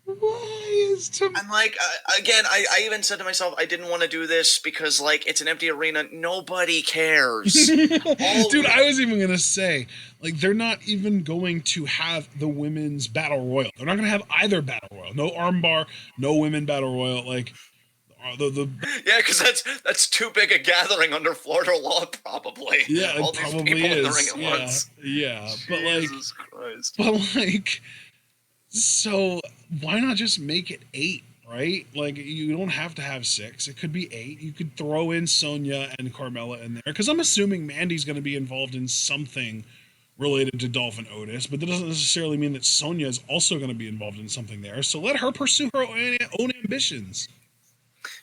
Why is Tamina? I'm like, again, I even said to myself, I didn't want to do this because, like, it's an empty arena. Nobody cares. Dude, I was even going to say, like, they're not even going to have the women's battle royal. They're not going to have either battle royal. No armbar, no women battle royal. Like, yeah, because that's too big a gathering under Florida law, probably. Yeah, all it these probably people is. in the ring at once. Yeah, but Jesus Christ. But like, so why not just make it 8, right? Like, you don't have to have 6. It could be 8. You could throw in Sonya and Carmella in there, because I'm assuming Mandy's going to be involved in something related to Dolph and Otis, but that doesn't necessarily mean that Sonya is also going to be involved in something there. So let her pursue her own ambitions.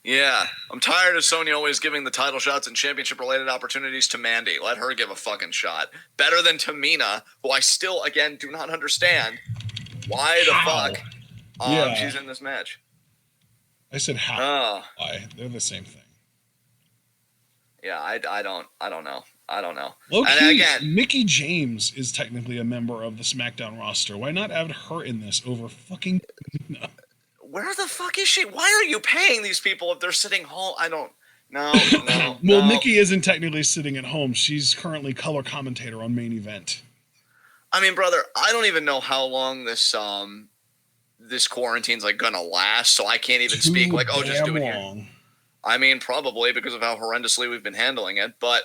Yeah, I'm tired of Sonya always giving the title shots and championship-related opportunities to Mandy. Let her give a fucking shot. Better than Tamina, who I still, again, do not understand why the fuck she's in this match. I said how. Why? They're the same thing. Yeah, I don't know. Low key, again, Mickie James is technically a member of the SmackDown roster. Why not add her in this over fucking Tamina? Where the fuck is she? Why are you paying these people if they're sitting home? I don't. No. Well, Mickie isn't technically sitting at home. She's currently color commentator on Main Event. I mean, brother, I don't even know how long this quarantine's like gonna last, so I can't even speak like, oh, just do it here. I mean, probably because of how horrendously we've been handling it, but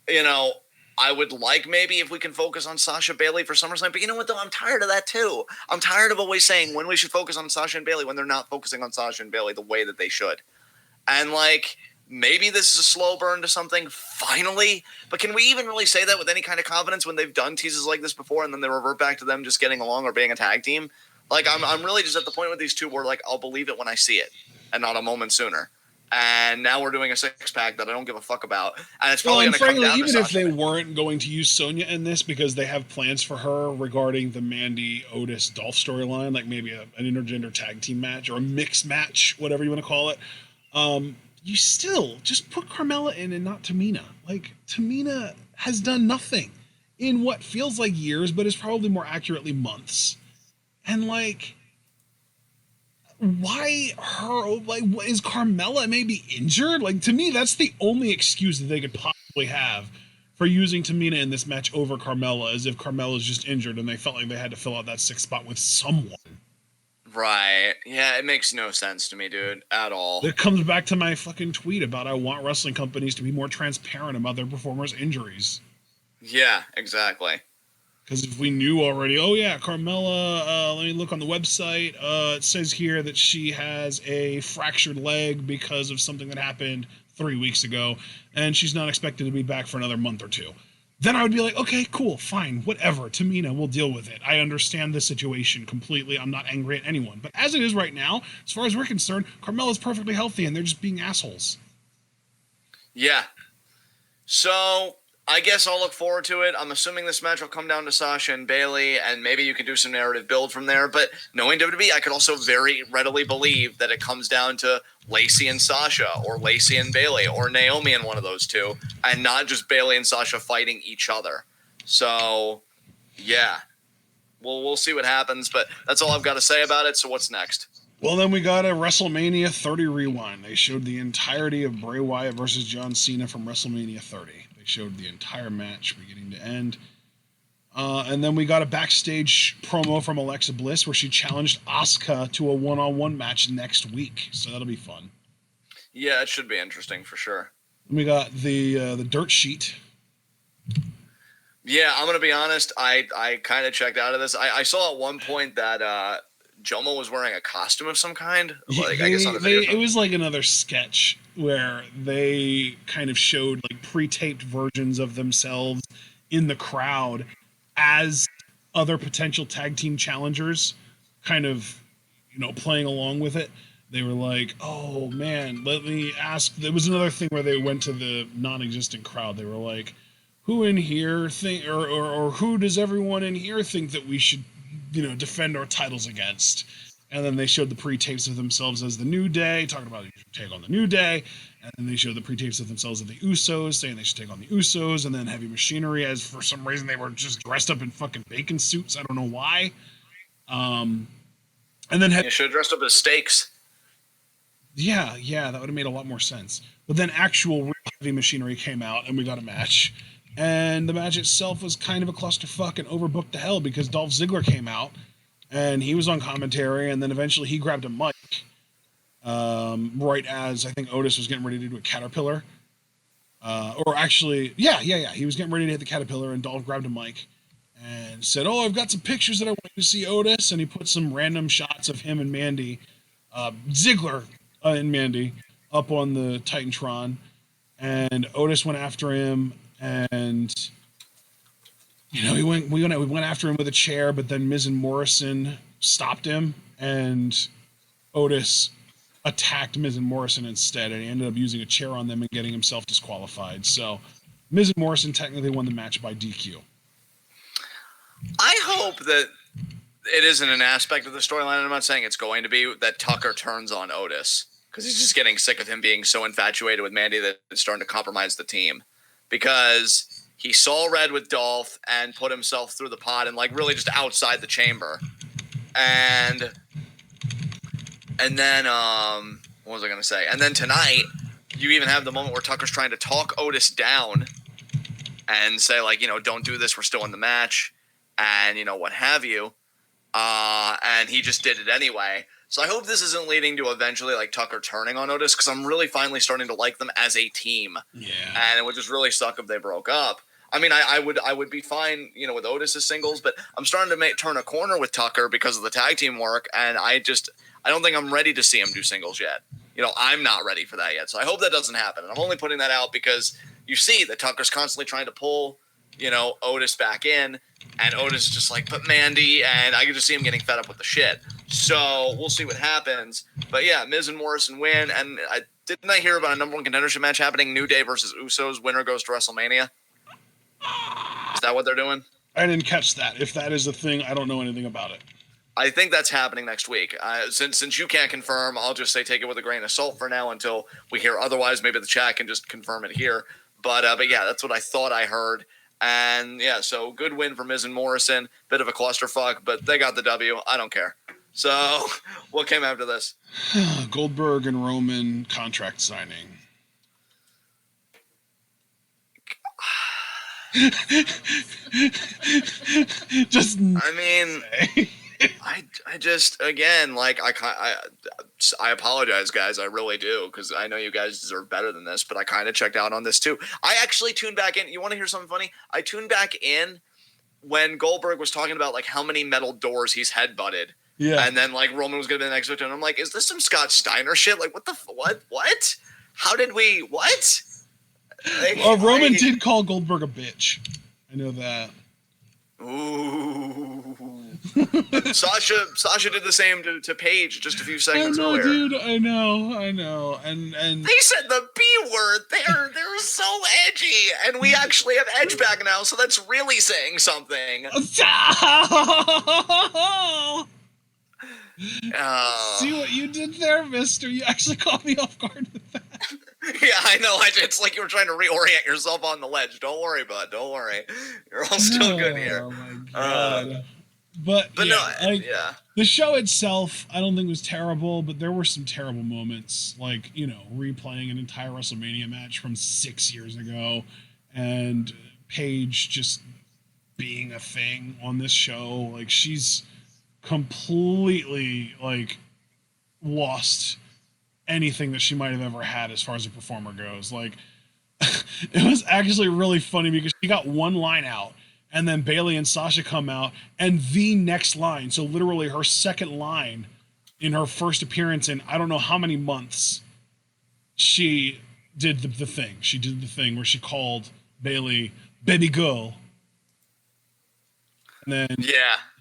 you know, I would like maybe if we can focus on Sasha Bayley for SummerSlam. But you know what, though? I'm tired of that, too. I'm tired of always saying when we should focus on Sasha and Bayley when they're not focusing on Sasha and Bayley the way that they should. And, like, maybe this is a slow burn to something, finally. But can we even really say that with any kind of confidence when they've done teases like this before and then they revert back to them just getting along or being a tag team? Like, I'm really just at the point with these two where, like, I'll believe it when I see it and not a moment sooner. And now we're doing a 6-pack that I don't give a fuck about. And it's probably going to come down even to if they weren't going to use Sonya in this because they have plans for her regarding the Mandy Otis Dolph storyline, like maybe an intergender tag team match or a mixed match, whatever you want to call it, you still just put Carmella in and not Tamina. Like, Tamina has done nothing in what feels like years, but is probably more accurately months. And like, why her? Like, is Carmella maybe injured? Like, to me, that's the only excuse that they could possibly have for using Tamina in this match over Carmella, as if Carmella's just injured and they felt like they had to fill out that 6th spot with someone. Right. Yeah, it makes no sense to me, dude, at all. It comes back to my fucking tweet about I want wrestling companies to be more transparent about their performers' injuries. Yeah, exactly. Because if we knew already, oh yeah, Carmella, let me look on the website. It says here that she has a fractured leg because of something that happened 3 weeks ago, and she's not expected to be back for another month or two. Then I would be like, okay, cool, fine, whatever. Tamina, we'll deal with it. I understand the situation completely. I'm not angry at anyone. But as it is right now, as far as we're concerned, Carmella's perfectly healthy, and they're just being assholes. Yeah. So I guess I'll look forward to it. I'm assuming this match will come down to Sasha and Bayley, and maybe you can do some narrative build from there. But knowing WWE, I could also very readily believe that it comes down to Lacey and Sasha, or Lacey and Bayley, or Naomi and one of those two, and not just Bayley and Sasha fighting each other. So, yeah. We'll see what happens, but that's all I've got to say about it. So what's next? Well, then we got a WrestleMania 30 rewind. They showed the entirety of Bray Wyatt versus John Cena from WrestleMania 30. They showed the entire match beginning to end. And then we got a backstage promo from Alexa Bliss where she challenged Asuka to a one-on-one match next week. So that'll be fun. Yeah, it should be interesting for sure. We got the dirt sheet. Yeah, I'm going to be honest. I kind of checked out of this. I saw at one point that Jomo was wearing a costume of some kind. Like, I guess on the video. It was like another sketch where they kind of showed like pre-taped versions of themselves in the crowd as other potential tag team challengers, kind of, playing along with it. They were like, oh man, let me ask. There was another thing where they went to the non-existent crowd. They were like, who in here think, or who does everyone in here think that we should, defend our titles against? And then they showed the pre-tapes of themselves as the New Day, talking about you should take on the New Day. And then they showed the pre-tapes of themselves as the Usos, saying they should take on the Usos. And then Heavy Machinery, as for some reason they were just dressed up in fucking bacon suits. I don't know why. And then you should have dressed up as steaks. Yeah, that would have made a lot more sense. But then actual real Heavy Machinery came out, and we got a match. And the match itself was kind of a clusterfuck and overbooked to hell because Dolph Ziggler came out and he was on commentary, and then eventually he grabbed a mic right as I think Otis was getting ready to do a Caterpillar. Or actually, yeah, he was getting ready to hit the Caterpillar, and Dolph grabbed a mic and said, oh, I've got some pictures that I want you to see, Otis. And he put some random shots of him and Mandy, Ziggler and Mandy, up on the Titantron. And Otis went after him. And we went after him with a chair, but then Miz and Morrison stopped him, and Otis attacked Miz and Morrison instead, and he ended up using a chair on them and getting himself disqualified. So Miz and Morrison technically won the match by DQ. I hope that it isn't an aspect of the storyline, and I'm not saying it's going to be, that Tucker turns on Otis, because he's just getting sick of him being so infatuated with Mandy that it's starting to compromise the team. Because he saw red with Dolph and put himself through the pot and like really just outside the chamber. And then what was I gonna say? And then tonight you even have the moment where Tucker's trying to talk Otis down and say, like, don't do this, we're still in the match, and what have you. And he just did it anyway. So I hope this isn't leading to eventually like Tucker turning on Otis, because I'm really finally starting to like them as a team. Yeah. And it would just really suck if they broke up. I mean, I would be fine, with Otis as singles, but I'm starting to turn a corner with Tucker because of the tag team work, and I don't think I'm ready to see him do singles yet. I'm not ready for that yet. So I hope that doesn't happen. And I'm only putting that out because you see that Tucker's constantly trying to pull, Otis back in, and Otis is just like, but Mandy, and I can just see him getting fed up with the shit. So we'll see what happens. But yeah, Miz and Morrison win. And didn't I hear about a number one contendership match happening? New Day versus Usos. Winner goes to WrestleMania. Is that what they're doing? I didn't catch that. If that is a thing, I don't know anything about it. I think that's happening next week. Since you can't confirm, I'll just say take it with a grain of salt for now until we hear otherwise. Maybe the chat can just confirm it here. But yeah, that's what I thought I heard. And yeah, so good win for Miz and Morrison. Bit of a clusterfuck, but they got the W. I don't care. So, what came after this? Goldberg and Roman contract signing. Just. I mean, I just, again, like, I apologize, guys. I really do, because I know you guys deserve better than this, but I kind of checked out on this too. I actually tuned back in. You want to hear something funny? I tuned back in when Goldberg was talking about, like, how many metal doors he's headbutted. Yeah. And then, like, Roman was going to be the next victim. And I'm like, is this some Scott Steiner shit? Like, what? How did we, what? Like, Roman did call Goldberg a bitch. I know that. Ooh. Sasha did the same to Paige just a few seconds earlier. Dude, I know. And they said the B word. They're so edgy, and we actually have Edge back now, so that's really saying something. See what you did there, mister? You actually caught me off guard with that. Yeah, I know. It's like you were trying to reorient yourself on the ledge. Don't worry, bud. Don't worry. You're all still good here. Oh, my God. But yeah, the show itself, I don't think was terrible, but there were some terrible moments, like, replaying an entire WrestleMania match from 6 years ago, and Paige just being a thing on this show. Like, she's completely, like, lost anything that she might have ever had as far as a performer goes. Like, it was actually really funny because she got one line out, and then Bayley and Sasha come out, and the next line, so literally her second line in her first appearance in I don't know how many months, she did the thing. She did the thing where she called Bayley baby girl. And then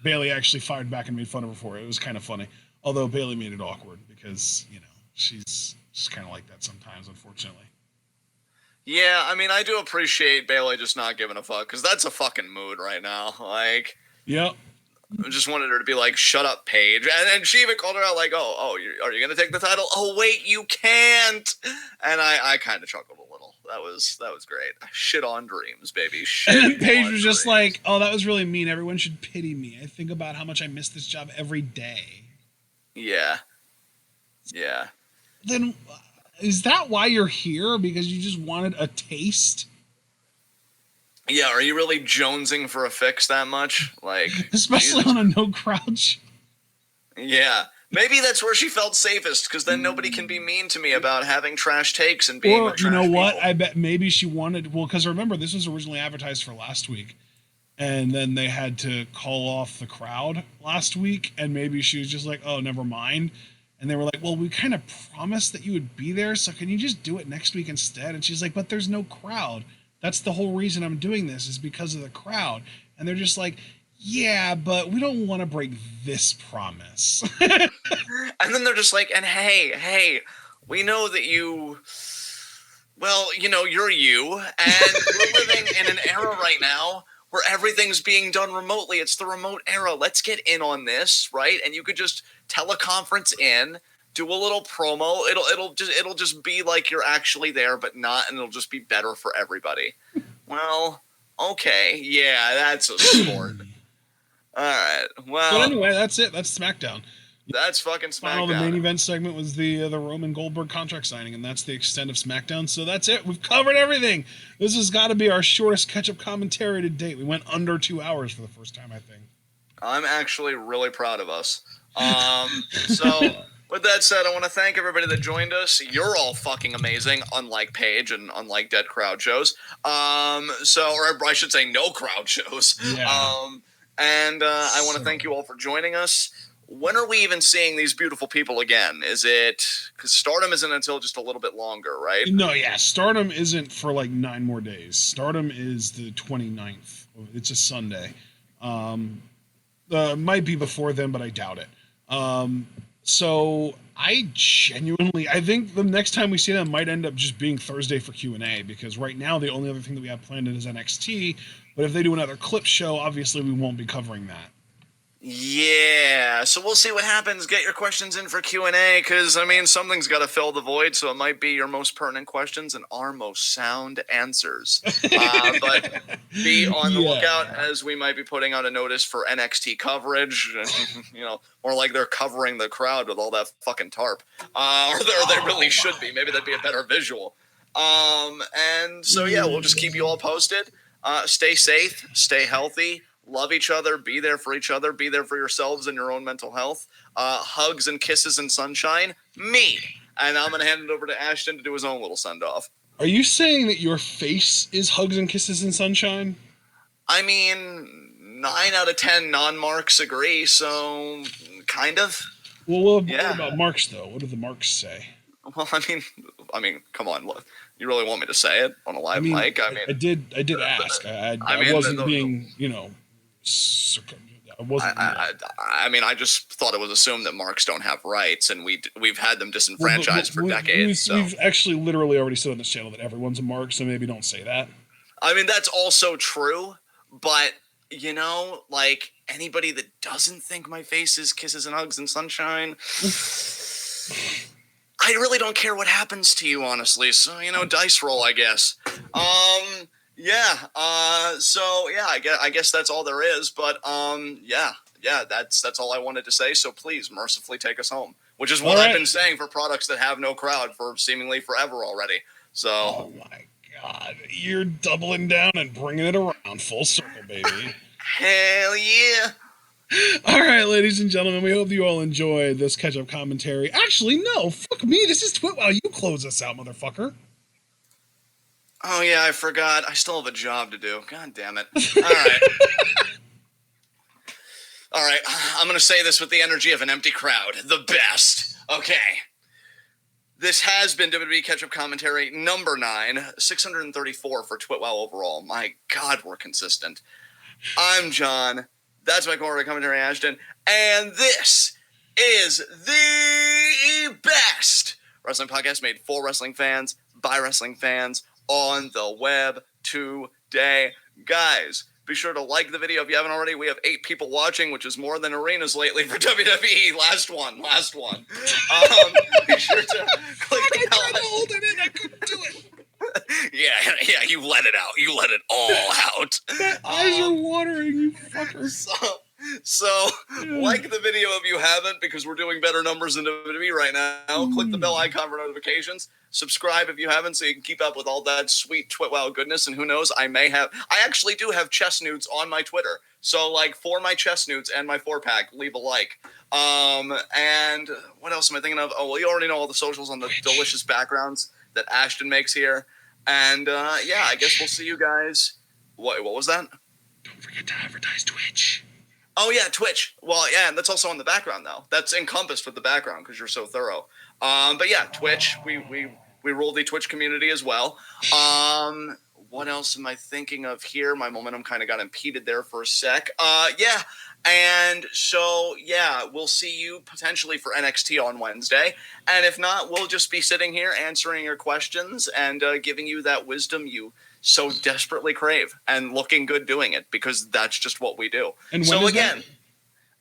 Bayley actually fired back and made fun of her for it. It was kind of funny. Although Bayley made it awkward because, she's just kind of like that sometimes, unfortunately. Yeah, I mean, I do appreciate Bayley just not giving a fuck, because that's a fucking mood right now. Like, yep. I just wanted her to be like, shut up, Paige. And then she even called her out like, are you going to take the title? Oh, wait, you can't. And I kind of chuckled a little. That was great. Shit on dreams, baby. Shit. And then Paige was just like, oh, that was really mean. Everyone should pity me. I think about how much I miss this job every day. Yeah. Yeah. Then is that why you're here? Because you just wanted a taste? Yeah, are you really jonesing for a fix that much? Like, especially on a no crowd show. Yeah. Maybe that's where she felt safest, because then nobody can be mean to me about having trash takes and being with trash people. What? I bet maybe she wanted, because remember, this was originally advertised for last week, and then they had to call off the crowd last week, and maybe she was just like, oh, never mind. And they were like, well, we kind of promised that you would be there, so can you just do it next week instead? And she's like, but there's no crowd. That's the whole reason I'm doing this, is because of the crowd. And they're just like, yeah, but we don't want to break this promise. And then they're just like, and hey, we know that you, well, you're you, and we're living in an era right now where everything's being done remotely. It's the remote era. Let's get in on this, right? And you could just teleconference in, do a little promo. It'll just be like you're actually there, but not, and it'll just be better for everybody. Well, okay, yeah, that's a sport. All right, well. But anyway, that's it. That's SmackDown. That's fucking SmackDown. The main event segment was the Roman Goldberg contract signing, and that's the extent of SmackDown. So that's it. We've covered everything. This has got to be our shortest catch-up commentary to date. We went under 2 hours for the first time, I think. I'm actually really proud of us. So with that said, I want to thank everybody that joined us. You're all fucking amazing, unlike Paige and unlike dead crowd shows. Or I should say no crowd shows. Yeah. And I want to thank you all for joining us. When are we even seeing these beautiful people again? Is it, because Stardom isn't until just a little bit longer, right? No, yeah. Stardom isn't for like 9 more days. Stardom is the 29th. It's a Sunday. Might be before then, but I doubt it. So I think the next time we see them might end up just being Thursday for Q&A, because right now the only other thing that we have planned is NXT. But if they do another clip show, obviously we won't be covering that. Yeah, so we'll see what happens. Get your questions in for Q&A, because, I mean, something's got to fill the void, so it might be your most pertinent questions and our most sound answers. But be on the lookout, as we might be putting out a notice for NXT coverage. More like they're covering the crowd with all that fucking tarp. Or they really should be. Maybe that'd be a better visual. And so, yeah, we'll just keep you all posted. Stay safe, stay healthy. Love each other, be there for each other, be there for yourselves and your own mental health. Hugs and kisses and sunshine, me. And I'm going to hand it over to Ashton to do his own little send-off. Are you saying that your face is hugs and kisses and sunshine? I mean, 9 out of 10 non-marks agree, so kind of. Well, what about marks, though? What do the marks say? Well, I mean, come on, look. You really want me to say it on a live mic? I did ask. I wasn't being, I just thought it was assumed that marks don't have rights, and we've had them disenfranchised for decades. We've actually literally already said on this channel that everyone's a mark, so maybe don't say that. I mean, that's also true, but, like, anybody that doesn't think my face is kisses and hugs and sunshine, I really don't care what happens to you, honestly. So, dice roll, I guess. I guess that's all there is. But that's all I wanted to say. So please, mercifully take us home, which is what I've been saying for products that have no crowd for seemingly forever already. So. Oh my God, you're doubling down and bringing it around full circle, baby. Hell yeah. All right, ladies and gentlemen, we hope you all enjoyed this catch-up commentary. Actually, no, fuck me. This is TWitWoW. You close us out, motherfucker. Oh, yeah, I forgot. I still have a job to do. God damn it. All right. All right, I'm going to say this with the energy of an empty crowd. The best. Okay. This has been WWE Catch-Up Commentary number 9, 634 for TWitWoW overall. My God, we're consistent. I'm John. That's my corner commentary, Ashton. And this is the best wrestling podcast made for wrestling fans, by wrestling fans, on the web today. Guys, be sure to like the video if you haven't already. We have 8 people watching, which is more than arenas lately for WWE. Last one. Be sure to click the bell. I tried to hold it in. I couldn't do it. Yeah, you let it out. You let it all out. My eyes are watering, you fucker. So like the video if you haven't, because we're doing better numbers than WWE right now. Click the bell icon for notifications. Subscribe if you haven't, so you can keep up with all that sweet TWitWoW goodness. And who knows, I actually do have chest nudes on my Twitter. So, like, for my chest nudes and my 4-pack, leave a like. And what else am I thinking of? Oh, well, you already know all the socials on the delicious backgrounds that Ashton makes here. And, I guess we'll see you guys. What was that? Don't forget to advertise Twitch. Oh, yeah, Twitch. Well, yeah, and that's also on the background, though. That's encompassed with the background because you're so thorough. But, yeah, Twitch. We rule the Twitch community as well. What else am I thinking of here? My momentum kind of got impeded there for a sec. And so, we'll see you potentially for NXT on Wednesday. And if not, we'll just be sitting here answering your questions and giving you that wisdom you so desperately crave and looking good doing it, because that's just what we do. And so again,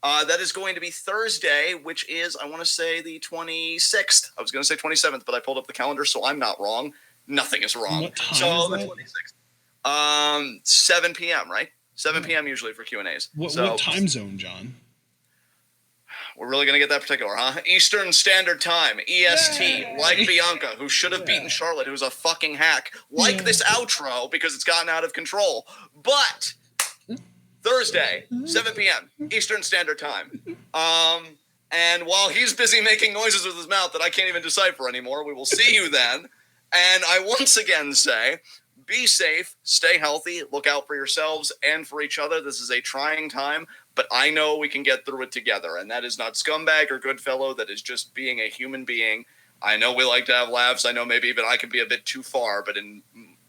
that is going to be Thursday, which is, I want to say, the 26th. I was going to say 27th, but I pulled up the calendar, so I'm not wrong. Nothing is wrong. What time is that? The 26th. 7 p.m., right? 7 p.m. usually for Q&As. What time zone, John? We're really going to get that particular, huh? Eastern Standard Time, EST, Yay! Like Bianca, who should have beaten Charlotte, who's a fucking hack. Like this outro, because it's gotten out of control. But Thursday, 7 p.m., Eastern Standard Time. And while he's busy making noises with his mouth that I can't even decipher anymore, we will see you then. And I once again say, be safe, stay healthy, look out for yourselves and for each other. This is a trying time, but I know we can get through it together. And that is not scumbag or good fellow. That is just being a human being. I know we like to have laughs. I know maybe even I can be a bit too far, but in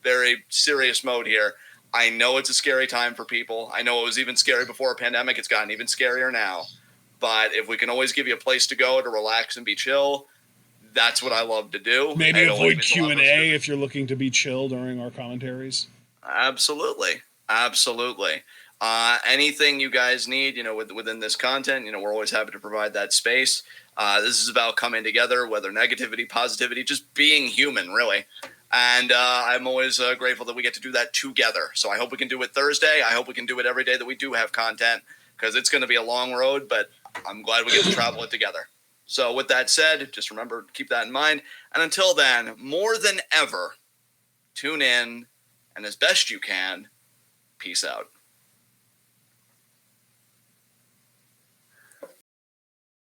very serious mode here, I know it's a scary time for people. I know it was even scary before a pandemic. It's gotten even scarier now. But if we can always give you a place to go to relax and be chill, that's what I love to do. Maybe avoid Q&A if you're looking to be chill during our commentaries. Absolutely. Anything you guys need, within this content, we're always happy to provide that space. This is about coming together, whether negativity, positivity, just being human, really. And I'm always grateful that we get to do that together. So I hope we can do it Thursday. I hope we can do it every day that we do have content, because it's going to be a long road, but I'm glad we get to travel it together. So with that said, just remember, keep that in mind. And until then, more than ever, tune in, and as best you can, peace out.